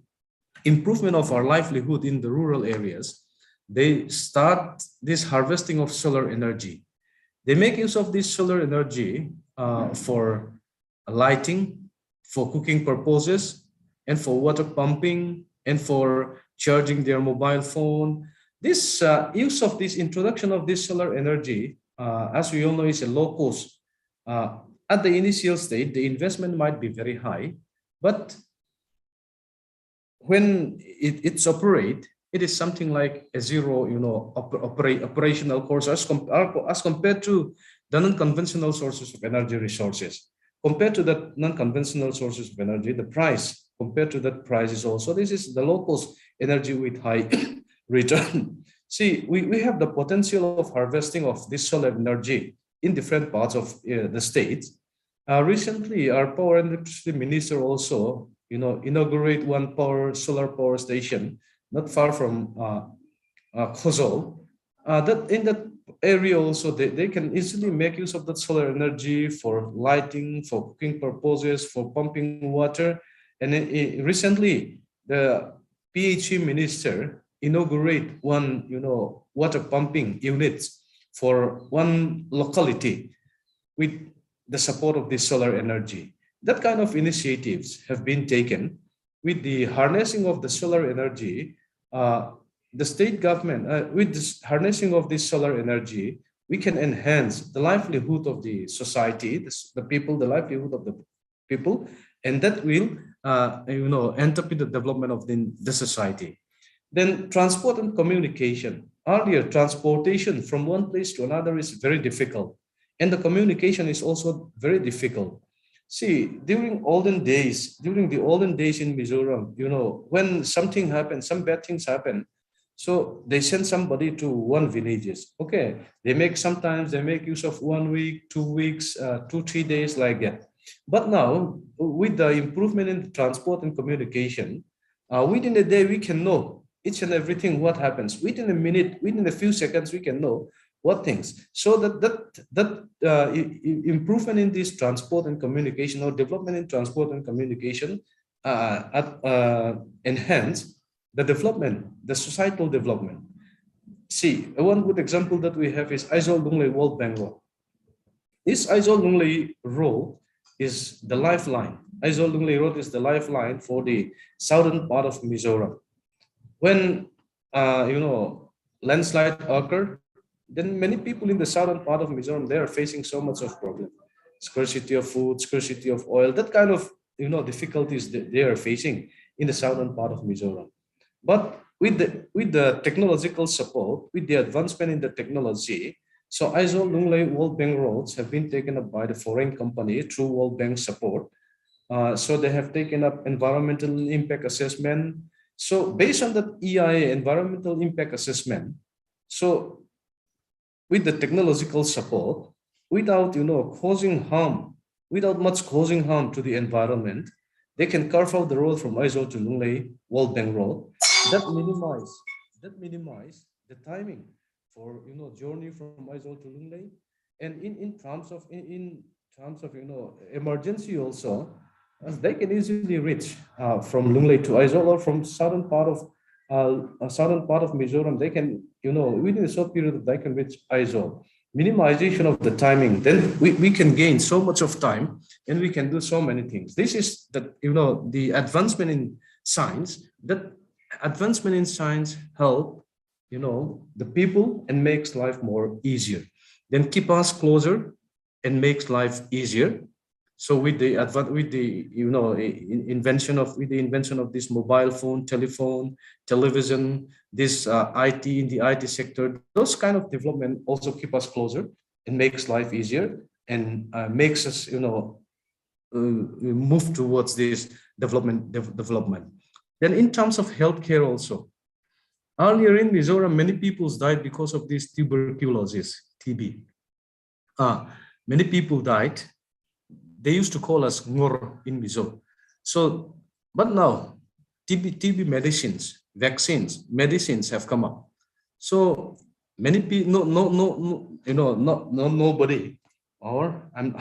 improvement of our livelihood in the rural areas, they start this harvesting of solar energy. They make use of this solar energy for lighting, for cooking purposes, and for water pumping, and for charging their mobile phone. This use of this introduction of this solar energy, as we all know, is a low cost. At the initial stage, the investment might be very high, but when it's operate, it is something like a zero, operational cost as compared to the non-conventional sources of energy resources. Compared to the non-conventional sources of energy, the price compared to that price is also, this is the low cost energy with high return. See, we have the potential of harvesting of this solar energy in different parts of the states. Recently, our power and electricity minister also, inaugurate one solar power station not far from Khozol. That in that area also, they can easily make use of that solar energy for lighting, for cooking purposes, for pumping water. And recently, the PHE minister inaugurate one, water pumping units for one locality with the support of this solar energy. That kind of initiatives have been taken with the harnessing of the solar energy. The state government, with this harnessing of this solar energy, we can enhance the livelihood of the society, the people, the livelihood of the people, and that will, end up in the development of the society. Then transport and communication. Earlier, transportation from one place to another is very difficult, and the communication is also very difficult. See, during the olden days in Mizoram, when something happens, some bad things happen, so they send somebody to one villages. Okay, sometimes they make use of 1 week, 2 weeks, 2-3 days like that. But now, with the improvement in transport and communication, within a day we can know each and everything what happens. Within a minute, within a few seconds, we can know what things. So that improvement in this transport and communication, or development in transport and communication, enhance the development, the societal development. See, one good example that we have is Aizawl Lunglei World Bank Road. This Aizawl Lunglei Road is the lifeline. Aizawl Lunglei Road is the lifeline for the southern part of Mizoram. when landslide occur, then many people in the southern part of Mizoram, they are facing so much of problem, scarcity of food, scarcity of oil, that kind of difficulties that they are facing in the southern part of Mizoram. But with the technological support, with the advancement in the technology, so Aizawl Lunglei World Bank roads have been taken up by the foreign company through World Bank support. So they have taken up environmental impact assessment. So based on the EIA, environmental impact assessment, so with the technological support, without causing harm, without much causing harm to the environment, they can carve out the road from Aizawl to Lunglei World Bank Road. That minimize the timing for journey from Aizawl to Lunglei, and in terms of emergency also, as they can easily reach from Lunglei to Aizawl, or from southern part of Mizoram, they can within a short period they can reach Aizawl. Minimization of the timing, then we can gain so much of time and we can do so many things. This is the advancement in science. That advancement in science help the people and makes life more easier, then keep us closer and makes life easier. So with the invention of this mobile phone, telephone, television, this IT in the IT sector, those kind of development also keep us closer and makes life easier, and makes us move towards this development. Then in terms of healthcare also, earlier in Mizoram, many people died because of this tuberculosis, TB. Many people died. They used to call us Ngor in Mizo. So, but now TB medicines, vaccines, medicines have come up. So many people, nobody, or I'm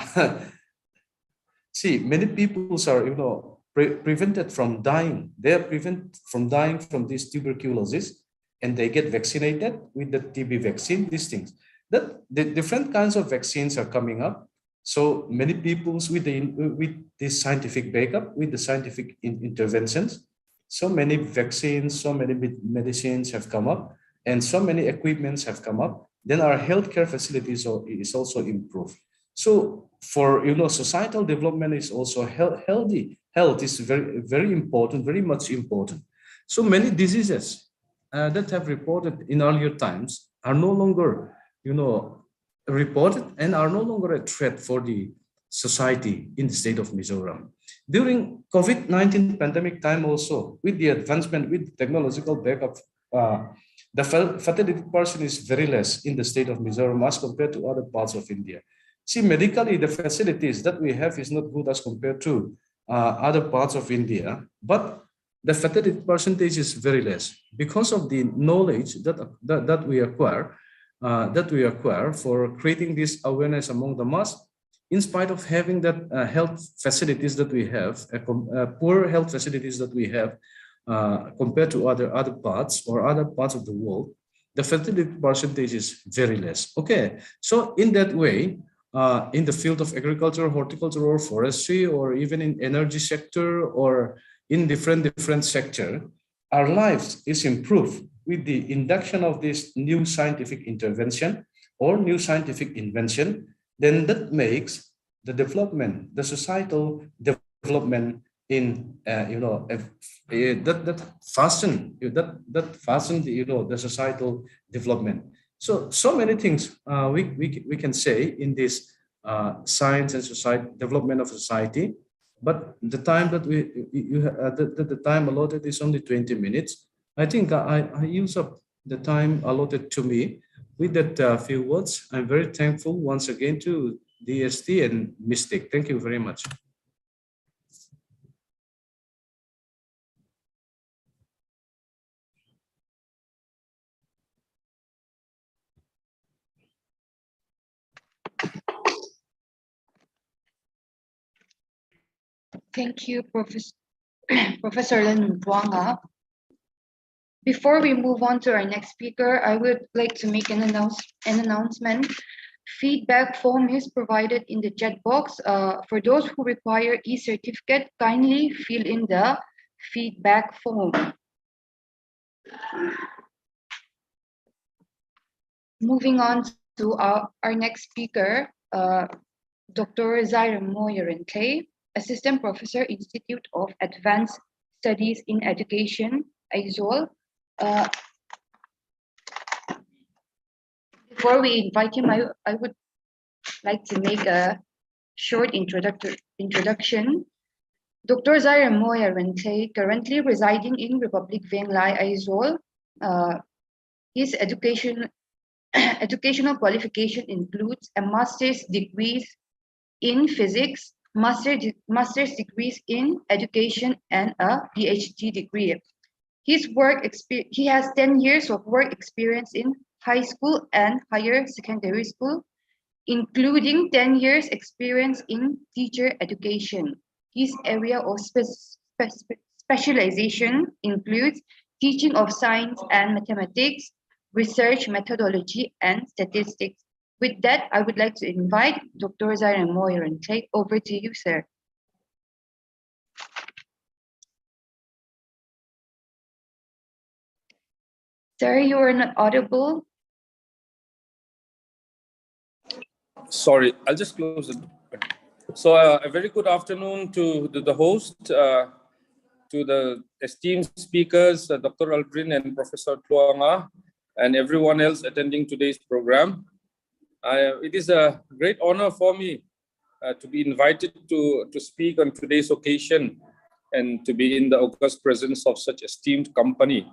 see, many people are prevented from dying. They are prevented from dying from this tuberculosis, and they get vaccinated with the TB vaccine. These things, that the different kinds of vaccines are coming up. So many people with this scientific backup, with the scientific interventions, so many vaccines, so many medicines have come up, and so many equipments have come up. Then our healthcare facilities is also improved. So for societal development is also healthy. Health is very, very important, very much important. So many diseases that have reported in earlier times are no longer reported and are no longer a threat for the society in the state of Mizoram. During COVID-19 pandemic time also, with the advancement, with technological backup, the fatality person is very less in the state of Mizoram as compared to other parts of India. See, medically, the facilities that we have is not good as compared to other parts of India, but the fatality percentage is very less because of the knowledge that we acquire for creating this awareness among the mass. In spite of having that health facilities that we have, poor health facilities that we have compared to other parts of the world, the fatality percentage is very less. Okay, so in that way, in the field of agriculture, horticulture, or forestry, or even in energy sector, or in different sector, our lives is improved with the induction of this new scientific intervention or new scientific invention. Then that makes the development, the societal development in that fasten the societal development. So many things we can say in this science and society development of society, but the time that the time allotted is only 20 minutes. I think I use up the time allotted to me with that few words. I'm very thankful once again to DST and Mystic. Thank you very much. Thank you, Professor Len Buanga. Before we move on to our next speaker, I would like to make an announcement. Feedback form is provided in the chat box. For those who require e-certificate, kindly fill in the feedback form. Moving on to our next speaker, Dr. Zaira Moyerenke, Assistant Professor, Institute of Advanced Studies in Education, Aizawl. Before we invite him, I would like to make a short introduction. Dr. Zaira Moyerenke, currently residing in Republic Vienglai, Aizawl. His educational qualification includes a master's degrees in physics, master's degrees in education, and a PhD degree. He has 10 years of work experience in high school and higher secondary school, including 10 years experience in teacher education. His area of specialization includes teaching of science and mathematics, research methodology, and statistics. With that, I would like to invite Dr. Zaira Moyerenke. Over to you, sir. Sir, you are not audible. Sorry, I'll just close it. So a very good afternoon to the host, to the esteemed speakers, Dr. Aldrin and Professor Tuanga, and everyone else attending today's program. It is a great honor for me to be invited to speak on today's occasion and to be in the august presence of such esteemed company.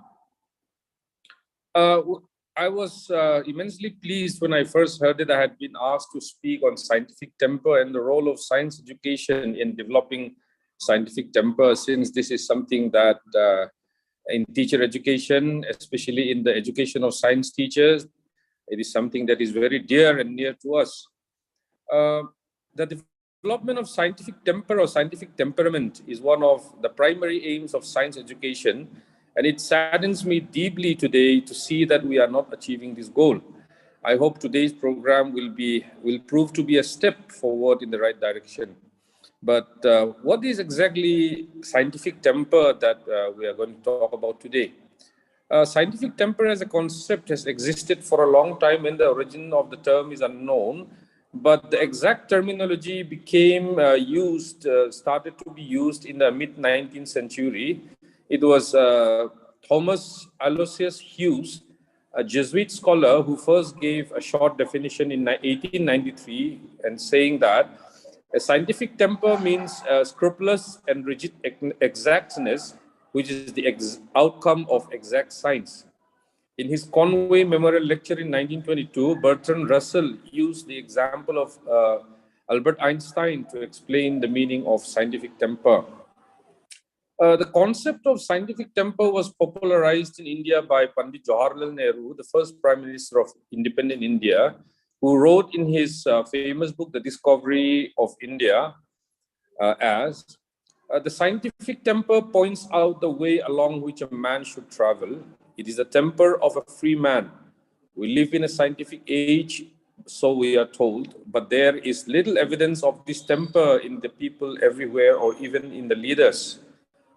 I was immensely pleased when I first heard that I had been asked to speak on scientific temper and the role of science education in developing scientific temper, since this is something that in teacher education, especially in the education of science teachers, it is something that is very dear and near to us. The development of scientific temper or scientific temperament is one of the primary aims of science education. And it saddens me deeply today to see that we are not achieving this goal. I hope today's program will prove to be a step forward in the right direction. But what is exactly scientific temper that we are going to talk about today? Scientific temper as a concept has existed for a long time, and the origin of the term is unknown. But the exact terminology started to be used in the mid-19th century. It was Thomas Aloysius Hughes, a Jesuit scholar, who first gave a short definition in 1893, and saying that a scientific temper means scrupulous and rigid exactness, which is the outcome of exact science. In his Conway Memorial Lecture in 1922, Bertrand Russell used the example of Albert Einstein to explain the meaning of scientific temper. The concept of scientific temper was popularized in India by Pandit Jawaharlal Nehru, the first Prime Minister of independent India, who wrote in his famous book, The Discovery of India, the scientific temper points out the way along which a man should travel. It is the temper of a free man. We live in a scientific age, so we are told, but there is little evidence of this temper in the people everywhere or even in the leaders.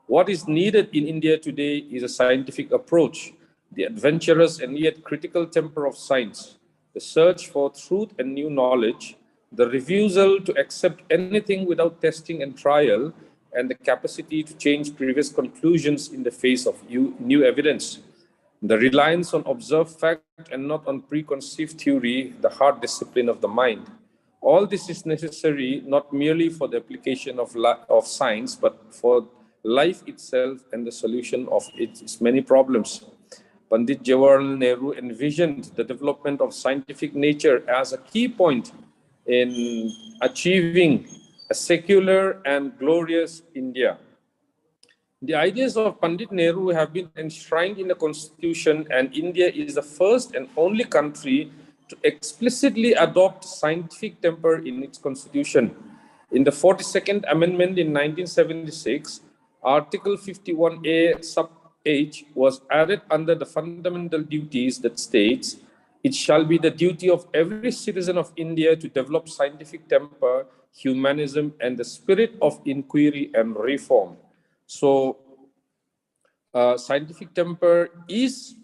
What is needed in India today is a scientific approach, the adventurous and yet critical temper of science, the search for truth and new knowledge, the refusal to accept anything without testing and trial, and the capacity to change previous conclusions in the face of new evidence. The reliance on observed fact and not on preconceived theory, the hard discipline of the mind. All this is necessary not merely for the application of science, but for life itself and the solution of its many problems. Pandit Jawaharlal Nehru envisioned the development of scientific nature as a key point in achieving a secular and glorious India. The ideas of Pandit Nehru have been enshrined in the Constitution, and India is the first and only country to explicitly adopt scientific temper in its Constitution. In the 42nd Amendment in 1976, Article 51A sub H was added under the fundamental duties that states, "It shall be the duty of every citizen of India to develop scientific temper, humanism, and the spirit of inquiry and reform." So scientific temper is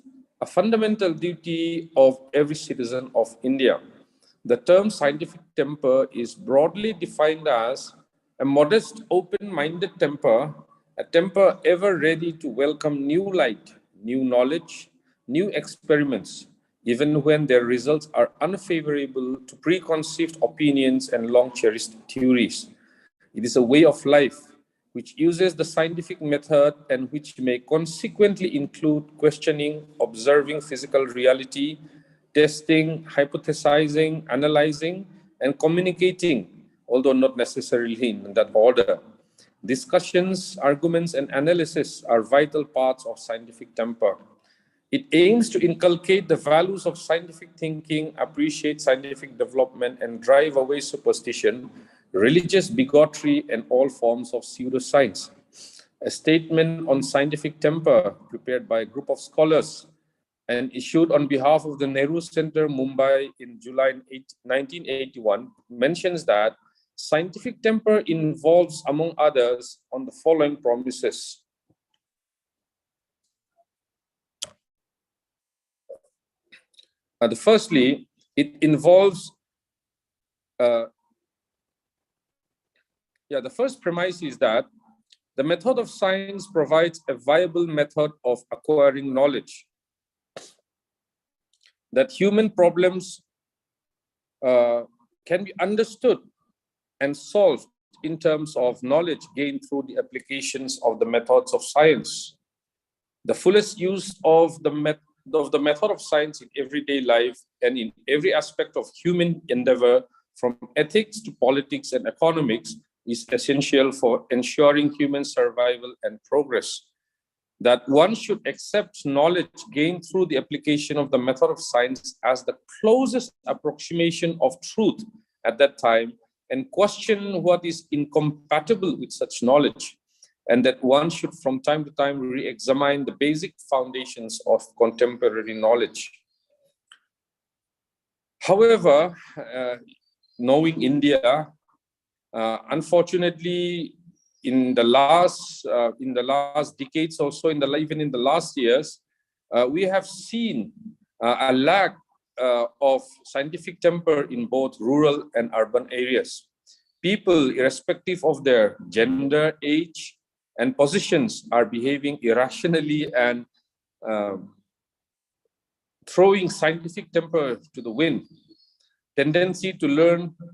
a fundamental duty of every citizen of India. The term scientific temper is broadly defined as a modest, open-minded temper, a temper ever ready to welcome new light, new knowledge, new experiments, even when their results are unfavorable to preconceived opinions and long-cherished theories. It is a way of life which uses the scientific method and which may consequently include questioning, observing physical reality, testing, hypothesizing, analyzing, and communicating, although not necessarily in that order. Discussions, arguments, and analysis are vital parts of scientific temper. It aims to inculcate the values of scientific thinking, appreciate scientific development, and drive away superstition, religious bigotry, and all forms of pseudoscience. A statement on scientific temper prepared by a group of scholars and issued on behalf of the Nehru Center, Mumbai in July 1981 mentions that scientific temper involves, among others, on the following promises. Firstly, it involves, the first premise is that the method of science provides a viable method of acquiring knowledge, that human problems can be understood and solved in terms of knowledge gained through the applications of the methods of science. The fullest use of the method of science in everyday life and in every aspect of human endeavor, from ethics to politics and economics, is essential for ensuring human survival and progress. That one should accept knowledge gained through the application of the method of science as the closest approximation of truth at that time, and question what is incompatible with such knowledge, and that one should from time to time re-examine the basic foundations of contemporary knowledge. However, knowing India, unfortunately, in the last decades or so, even in the last years, we have seen a lack of scientific temper in both rural and urban areas. People, irrespective of their gender, age, and positions, are behaving irrationally and throwing scientific temper to the wind. Tendency to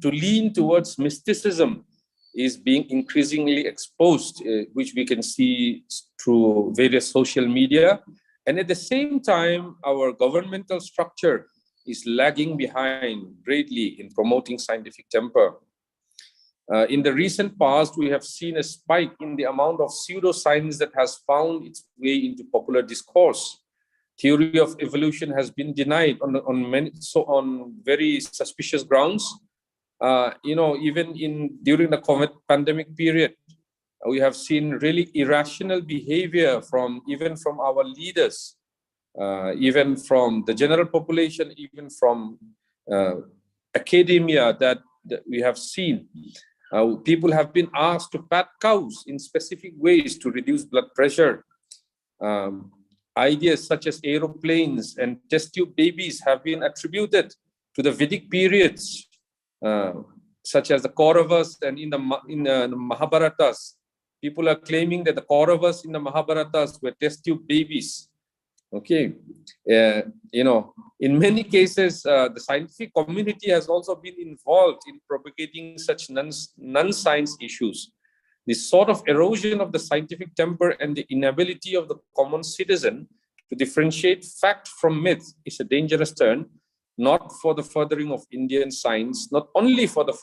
lean towards mysticism is being increasingly exposed, which we can see through various social media. And at the same time, our governmental structure is lagging behind greatly in promoting scientific temper. In the recent past, we have seen a spike in the amount of pseudoscience that has found its way into popular discourse. Theory of evolution has been denied on very suspicious grounds. Even during the COVID pandemic period, we have seen really irrational behavior from our leaders, even from the general population, even from academia that we have seen. People have been asked to pat cows in specific ways to reduce blood pressure. Ideas such as aeroplanes and test tube babies have been attributed to the Vedic periods, such as the Kauravas, and in the Mahabharatas. People are claiming that the Kauravas in the Mahabharatas were test tube babies. Okay, in many cases, the scientific community has also been involved in propagating such non-science issues. This sort of erosion of the scientific temper and the inability of the common citizen to differentiate fact from myth is a dangerous turn, not for the furthering of Indian science, not only for the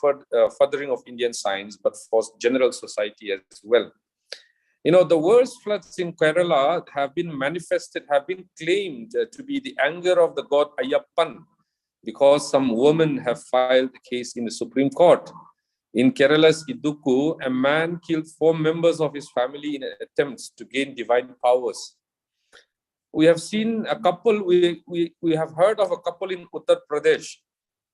furthering of Indian science, but for general society as well. The worst floods in Kerala have been claimed to be the anger of the god Ayyappan, because some women have filed a case in the Supreme Court. In Kerala's Idukku, a man killed 4 members of his family in an attempt to gain divine powers. We have seen a couple, we have heard of a couple in Uttar Pradesh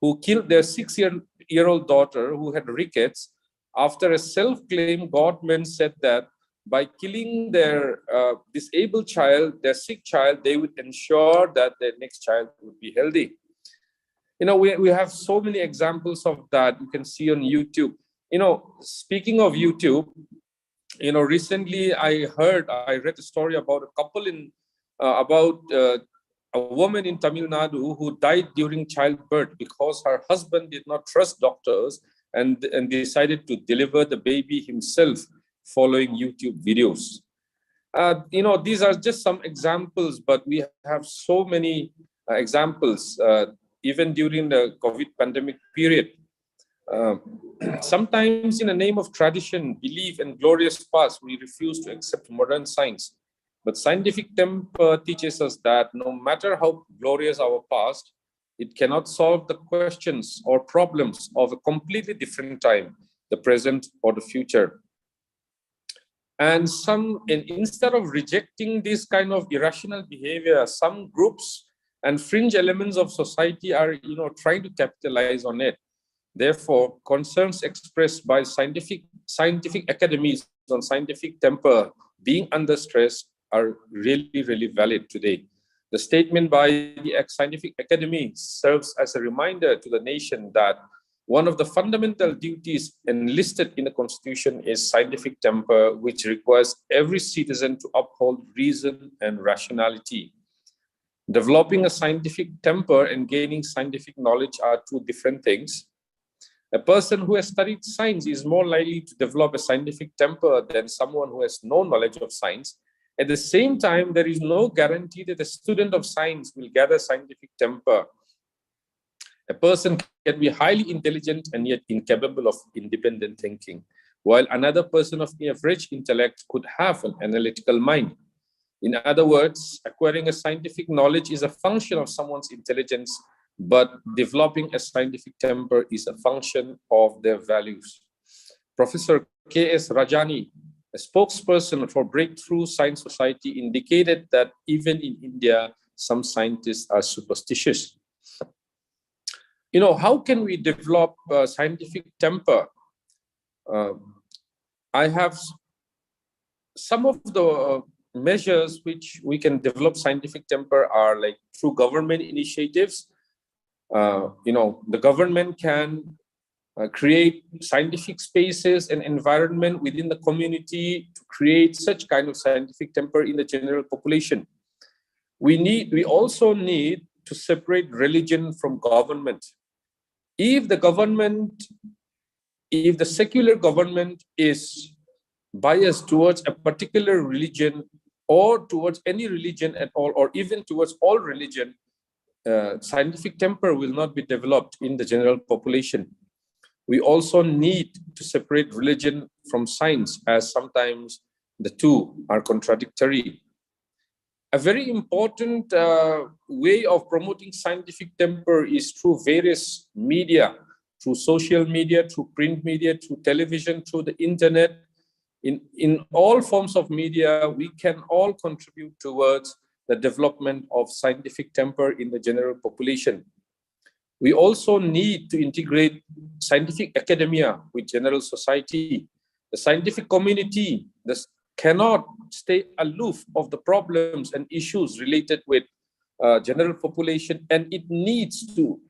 who killed their 6-year-old daughter who had rickets after a self-claimed godman said that by killing their disabled child, their sick child, they would ensure that their next child would be healthy. You know, we have so many examples of that you can see on YouTube. You know, speaking of YouTube, you know, recently I read a story about a couple about a woman in Tamil Nadu who died during childbirth because her husband did not trust doctors and decided to deliver the baby himself following YouTube videos. You know, these are just some examples, but we have so many examples, even during the COVID pandemic period. Sometimes in the name of tradition, belief, and glorious past, we refuse to accept modern science. But scientific temper teaches us that no matter how glorious our past, it cannot solve the questions or problems of a completely different time, the present or the future. And instead of rejecting this kind of irrational behavior, some groups and fringe elements of society are, you know, trying to capitalize on it. Therefore, concerns expressed by scientific academies on scientific temper being under stress are really, really valid today. The statement by the Scientific Academy serves as a reminder to the nation that one of the fundamental duties enlisted in the Constitution is scientific temper, which requires every citizen to uphold reason and rationality. Developing a scientific temper and gaining scientific knowledge are two different things. A person who has studied science is more likely to develop a scientific temper than someone who has no knowledge of science. At the same time, there is no guarantee that a student of science will gather scientific temper. A person can be highly intelligent and yet incapable of independent thinking, while another person of average intellect could have an analytical mind. In other words, acquiring a scientific knowledge is a function of someone's intelligence, but developing a scientific temper is a function of their values. Professor K.S. Rajani, a spokesperson for Breakthrough Science Society, indicated that even in India, some scientists are superstitious. You know, how can we develop scientific temper? I have some of the measures which we can develop scientific temper are like through government initiatives. You know, the government can create scientific spaces and environment within the community to create such kind of scientific temper in the general population. We also need to separate religion from government. If the secular government is biased towards a particular religion or towards any religion at all, or even towards all religion, scientific temper will not be developed in the general population. We also need to separate religion from science, as sometimes the two are contradictory. A very important way of promoting scientific temper is through various media, through social media, through print media, through television, through the internet. In all forms of media, we can all contribute towards the development of scientific temper in the general population. We also need to integrate scientific academia with general society. The scientific community cannot stay aloof of the problems and issues related with general population, and it needs to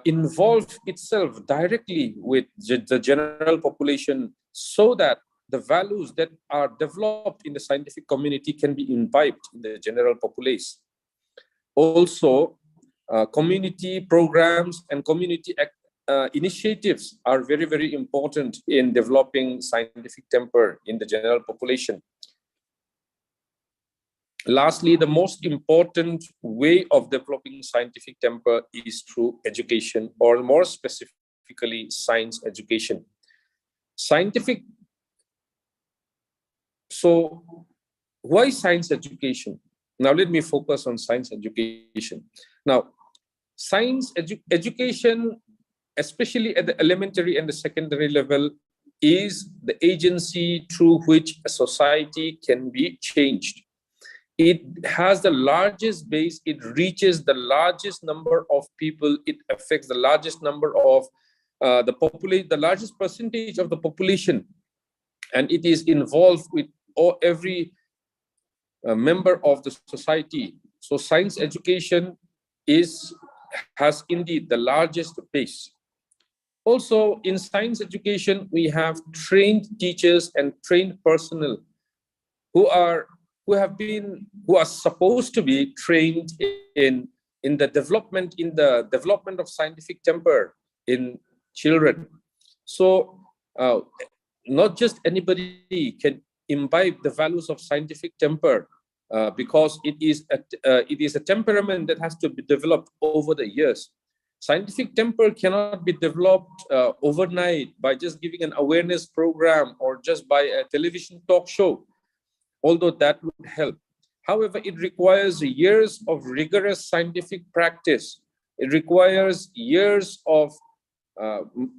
involve itself directly with the general population so that the values that are developed in the scientific community can be imbibed in the general populace. Also, community programs and community initiatives are very, very important in developing scientific temper in the general population. Lastly, the most important way of developing scientific temper is through education, or more specifically, science education. So why science education? Now let me focus on science education. Now, science education, especially at the elementary and the secondary level, is the agency through which a society can be changed. It has the largest base, it reaches the largest number of people, it affects the largest number of the largest percentage of the population, and it is involved with or every member of the society. So science education has indeed the largest base. Also, in science education, we have trained teachers and trained personnel who are supposed to be trained in the development of scientific temper in children. So not just anybody can imbibe the values of scientific temper, because it is a temperament that has to be developed over the years. Scientific temper cannot be developed overnight by just giving an awareness program or just by a television talk show, although that would help. However, it requires years of rigorous scientific practice. It requires years of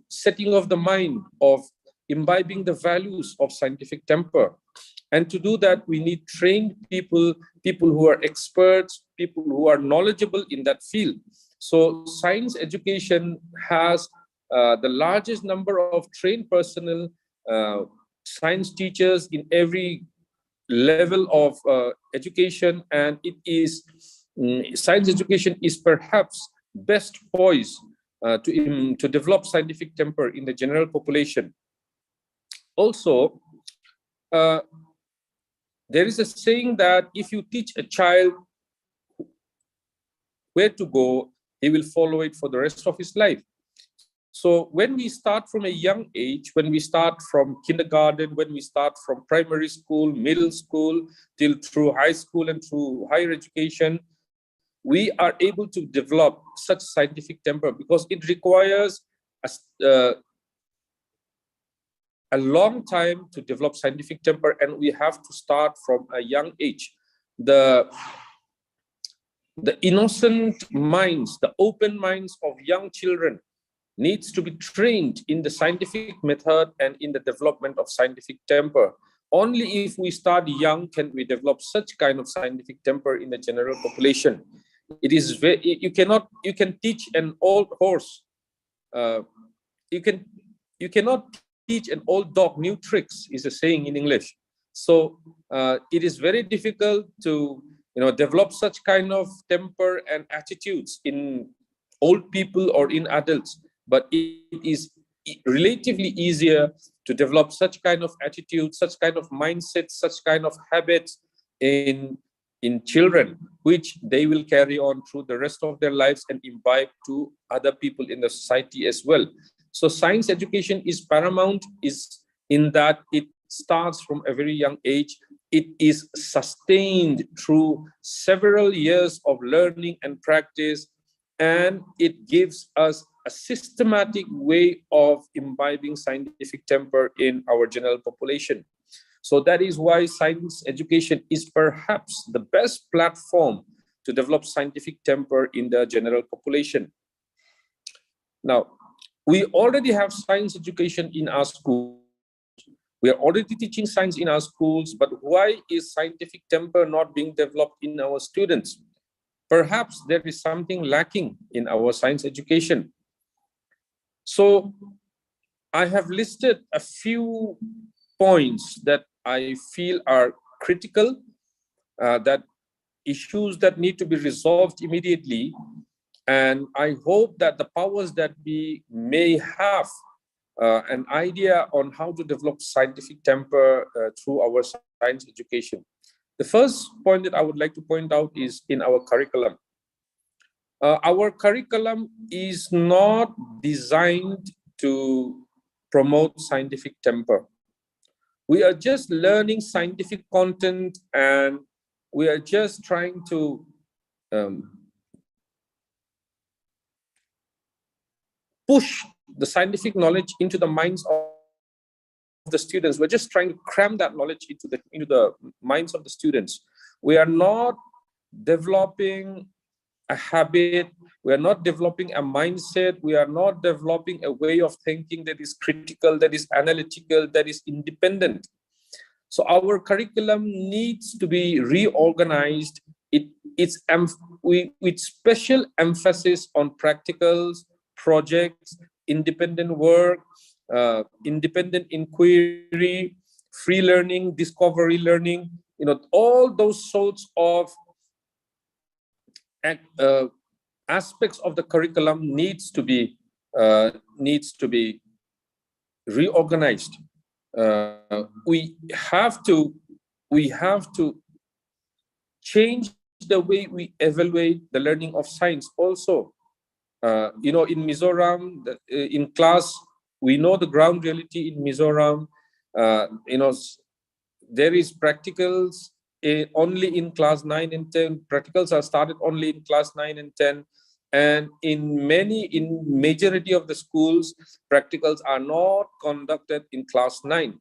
setting of the mind, of imbibing the values of scientific temper. And to do that, we need trained people who are experts, people who are knowledgeable in that field. So science education has the largest number of trained personnel, science teachers in every level of education, and science education is perhaps best poised to develop scientific temper in the general population. Also, there is a saying that if you teach a child where to go, he will follow it for the rest of his life. So when we start from a young age, when we start from kindergarten, when we start from primary school, middle school, till through high school and through higher education, we are able to develop such scientific temper because it requires a long time to develop scientific temper, and we have to start from a young age. The innocent minds, the open minds of young children needs to be trained in the scientific method and in the development of scientific temper. Only if we start young can we develop such kind of scientific temper in the general population. It is you can teach an old horse. You cannot teach an old dog new tricks, is a saying in English. So it is very difficult to develop such kind of temper and attitudes in old people or in adults. But it is relatively easier to develop such kind of attitude, such kind of mindset, such kind of habits in children, which they will carry on through the rest of their lives and imbibe to other people in the society as well. So science education is paramount, is in that it starts from a very young age. It is sustained through several years of learning and practice, and it gives us a systematic way of imbibing scientific temper in our general population. So that is why science education is perhaps the best platform to develop scientific temper in the general population. Now, we already have science education in our schools. We are already teaching science in our schools, but why is scientific temper not being developed in our students? Perhaps there is something lacking in our science education. So I have listed a few points that I feel are critical, that issues that need to be resolved immediately. And I hope that the powers that we may have an idea on how to develop scientific temper through our science education. The first point that I would like to point out is in our curriculum. Our curriculum is not designed to promote scientific temper. We are just learning scientific content, and we are just trying to push the scientific knowledge into the minds of the students. We're just trying to cram that knowledge into the minds of the students. We are not developing a habit. We are not developing a mindset. We are not developing a way of thinking that is critical, that is analytical, that is independent. So our curriculum needs to be reorganized. With special emphasis on practicals, projects, independent work, independent inquiry, free learning, discovery learning, all those sorts of aspects of the curriculum needs to be reorganized. We have to change the way we evaluate the learning of science also. In Mizoram, in class, we know the ground reality in Mizoram. There is practicals only in class 9 and 10. Practicals are started only in class 9 and 10. And in majority of the schools, practicals are not conducted in class 9.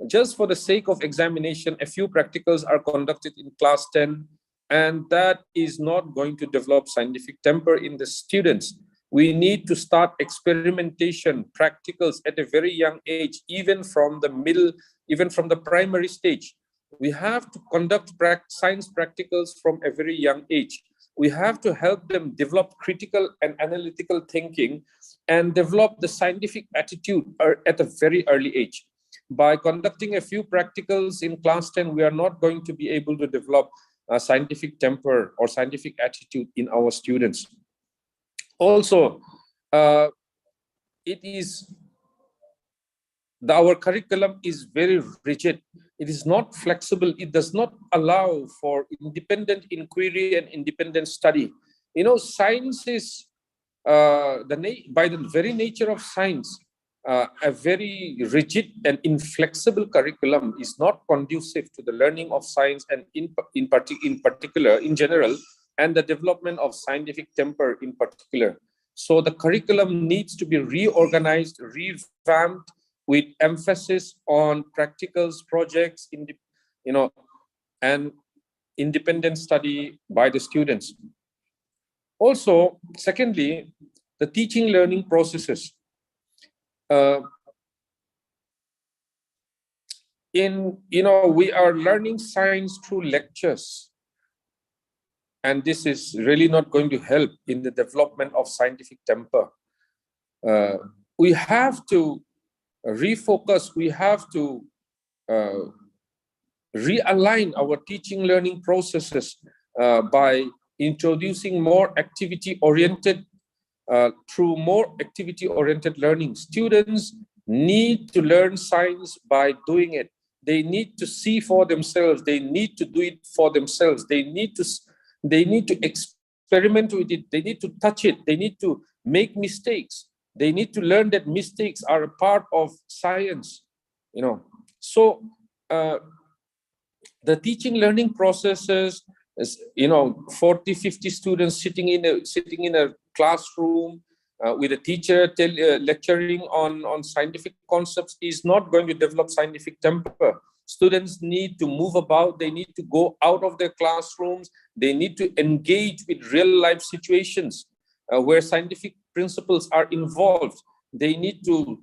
Just for the sake of examination, a few practicals are conducted in class 10, and that is not going to develop scientific temper in the students. We need to start experimentation, practicals at a very young age, even from the primary stage. We have to conduct science practicals from a very young age. We have to help them develop critical and analytical thinking and develop the scientific attitude at a very early age. By conducting a few practicals in class 10, we are not going to be able to develop a scientific temper or scientific attitude in our students. Also, our curriculum is very rigid. It is not flexible. It does not allow for independent inquiry and independent study. Science is, by the very nature of science, a very rigid and inflexible curriculum is not conducive to the learning of science, and in particular, in general, and the development of scientific temper in particular. So the curriculum needs to be reorganized, revamped, with emphasis on practicals, projects, and independent study by the students. Also, secondly, the teaching learning processes. We are learning science through lectures, and this is really not going to help in the development of scientific temper. We have to refocus, we have to realign our teaching learning processes by introducing more activity-oriented, through more activity-oriented learning. Students need to learn science by doing it. They need to see for themselves. They need to do it for themselves. They need to experiment with it. They need to touch it. They need to make mistakes. They need to learn that mistakes are a part of science. So the teaching learning processes is, 40, 50 students sitting in a classroom with a teacher lecturing on scientific concepts is not going to develop scientific temper. Students need to move about. They need to go out of their classrooms. They need to engage with real life situations where scientific principles are involved. They need to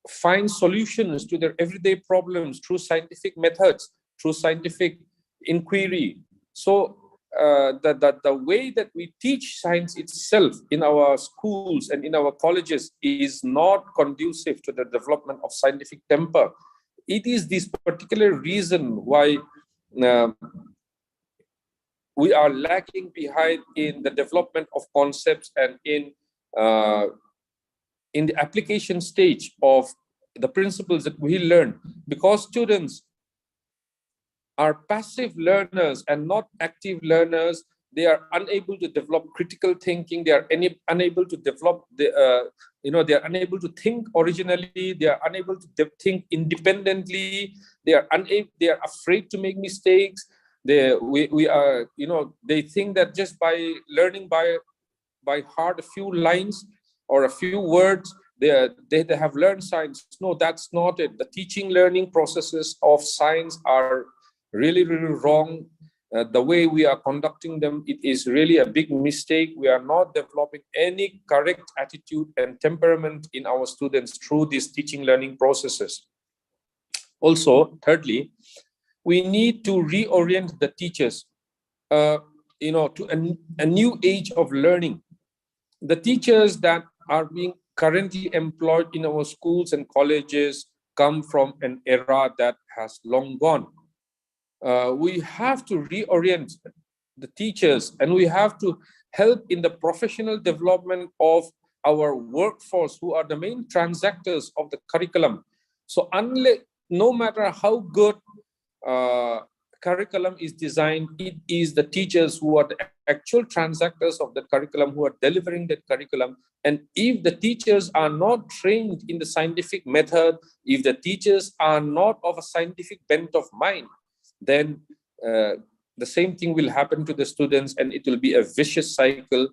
find solutions to their everyday problems through scientific methods, through scientific inquiry. So the way that we teach science itself in our schools and in our colleges is not conducive to the development of scientific temper. It is this particular reason why we are lacking behind in the development of concepts and in the application stage of the principles that we learn, because students are passive learners and not active learners. They are unable to develop critical thinking. They are unable to develop they are unable to think originally. They are unable to think independently. They are afraid to make mistakes. They think that just by learning by heart a few lines or a few words, they have learned science. No, that's not it. The teaching learning processes of science are really, really wrong. The way we are conducting them, it is really a big mistake. We are not developing any correct attitude and temperament in our students through these teaching learning processes. Also, thirdly, we need to reorient the teachers to a new age of learning. The teachers that are being currently employed in our schools and colleges come from an era that has long gone. We have to reorient the teachers, and we have to help in the professional development of our workforce, who are the main transactors of the curriculum. So no matter how good curriculum is designed, it is the teachers who are the actual transactors of the curriculum, who are delivering that curriculum. And if the teachers are not trained in the scientific method, if the teachers are not of a scientific bent of mind, then the same thing will happen to the students, and it will be a vicious cycle,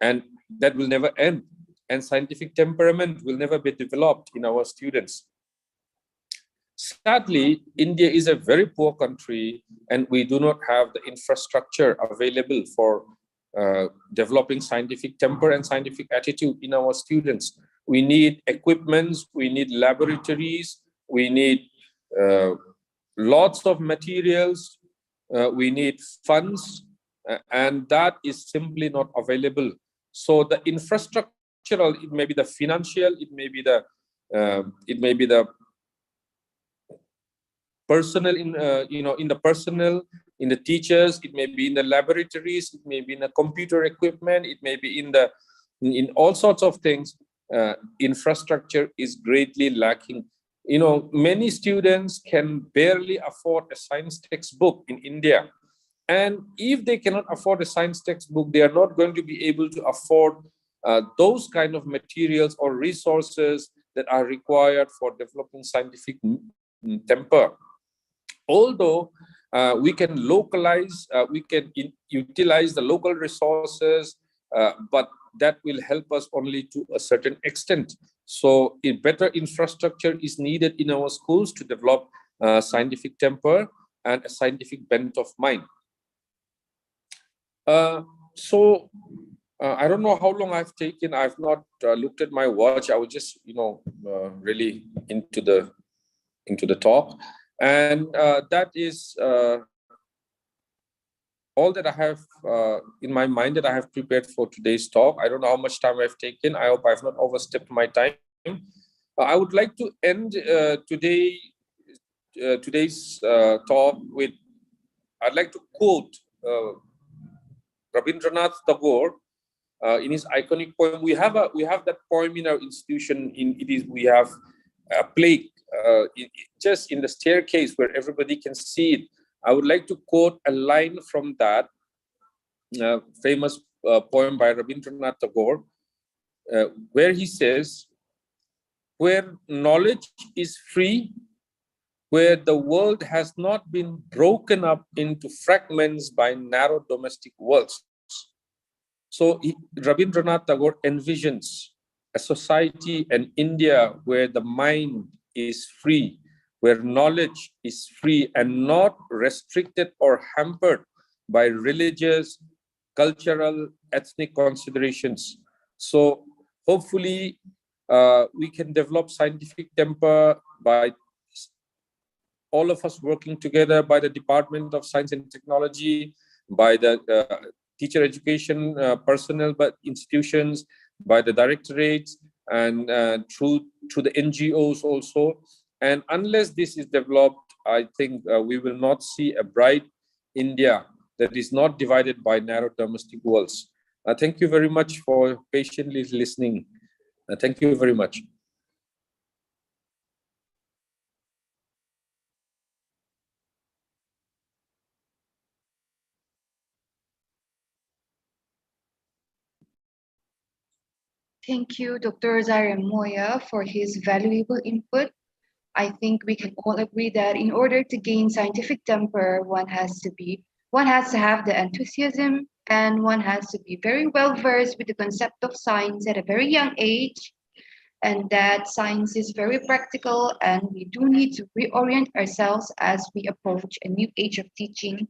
and that will never end. And scientific temperament will never be developed in our students. Sadly, India is a very poor country, and we do not have the infrastructure available for developing scientific temper and scientific attitude in our students. We need equipments, we need laboratories, we need lots of materials, we need funds, and that is simply not available. So the infrastructural, it may be the financial, it may be the personnel, in the personnel, in the teachers, it may be in the laboratories, it may be in the computer equipment, it may be in all sorts of things. Infrastructure is greatly lacking. Many students can barely afford a science textbook in India. And if they cannot afford a science textbook, they are not going to be able to afford those kind of materials or resources that are required for developing scientific temper. Although we can localize, we can utilize the local resources, but that will help us only to a certain extent. So a better infrastructure is needed in our schools to develop scientific temper and a scientific bent of mind. So I don't know how long I've taken. I've not looked at my watch. I was just, really into the talk. And that is all that I have in my mind that I have prepared for today's talk. I don't know how much time I've taken. I hope I've not overstepped my time. I would like to end today's talk with, I'd like to quote Rabindranath Tagore in his iconic poem. We have that poem in our institution. We have a plaque just in the staircase where everybody can see it. I would like to quote a line from that famous poem by Rabindranath Tagore, where he says, "Where knowledge is free, where the world has not been broken up into fragments by narrow domestic worlds." So Rabindranath Tagore envisions a society, an India, where the mind is free, where knowledge is free and not restricted or hampered by religious, cultural, ethnic considerations. So hopefully we can develop scientific temper by all of us working together, by the Department of Science and Technology, by the teacher education personnel, but institutions, by the directorates, and through the NGOs also. And unless this is developed, I think we will not see a bright India that is not divided by narrow domestic walls. Thank you very much for patiently listening. Thank you very much. Thank you, Dr. Moya, for his valuable input. I think we can all agree that in order to gain scientific temper, one has to have the enthusiasm, and one has to be very well versed with the concept of science at a very young age, and that science is very practical, and we do need to reorient ourselves as we approach a new age of teaching,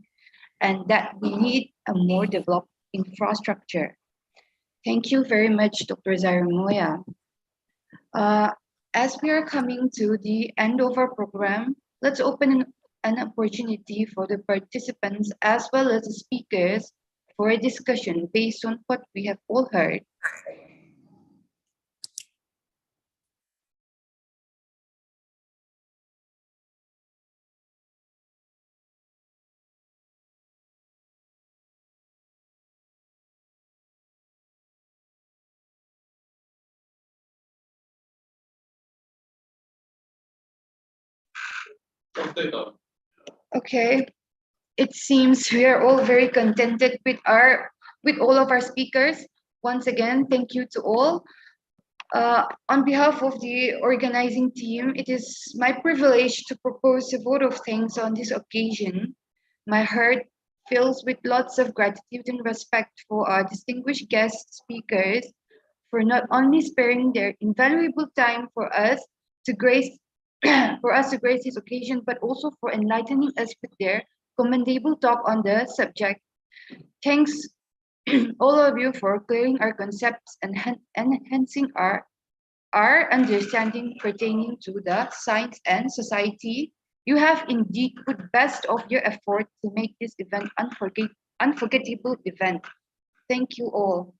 and that we need a more developed infrastructure. Thank you very much, Dr. Moya. As we are coming to the end of our program, let's open an opportunity for the participants as well as the speakers for a discussion based on what we have all heard. Okay, it seems we are all very contented with all of our speakers. Once again, thank you to all. On behalf of the organizing team, it is my privilege to propose a vote of thanks on this occasion. My heart fills with lots of gratitude and respect for our distinguished guest speakers for not only sparing their invaluable time for us to grace this occasion, but also for enlightening us with their commendable talk on the subject. Thanks all of you for clearing our concepts and enhancing our understanding pertaining to the science and society. You have indeed put best of your effort to make this event unforgettable event. Thank you all.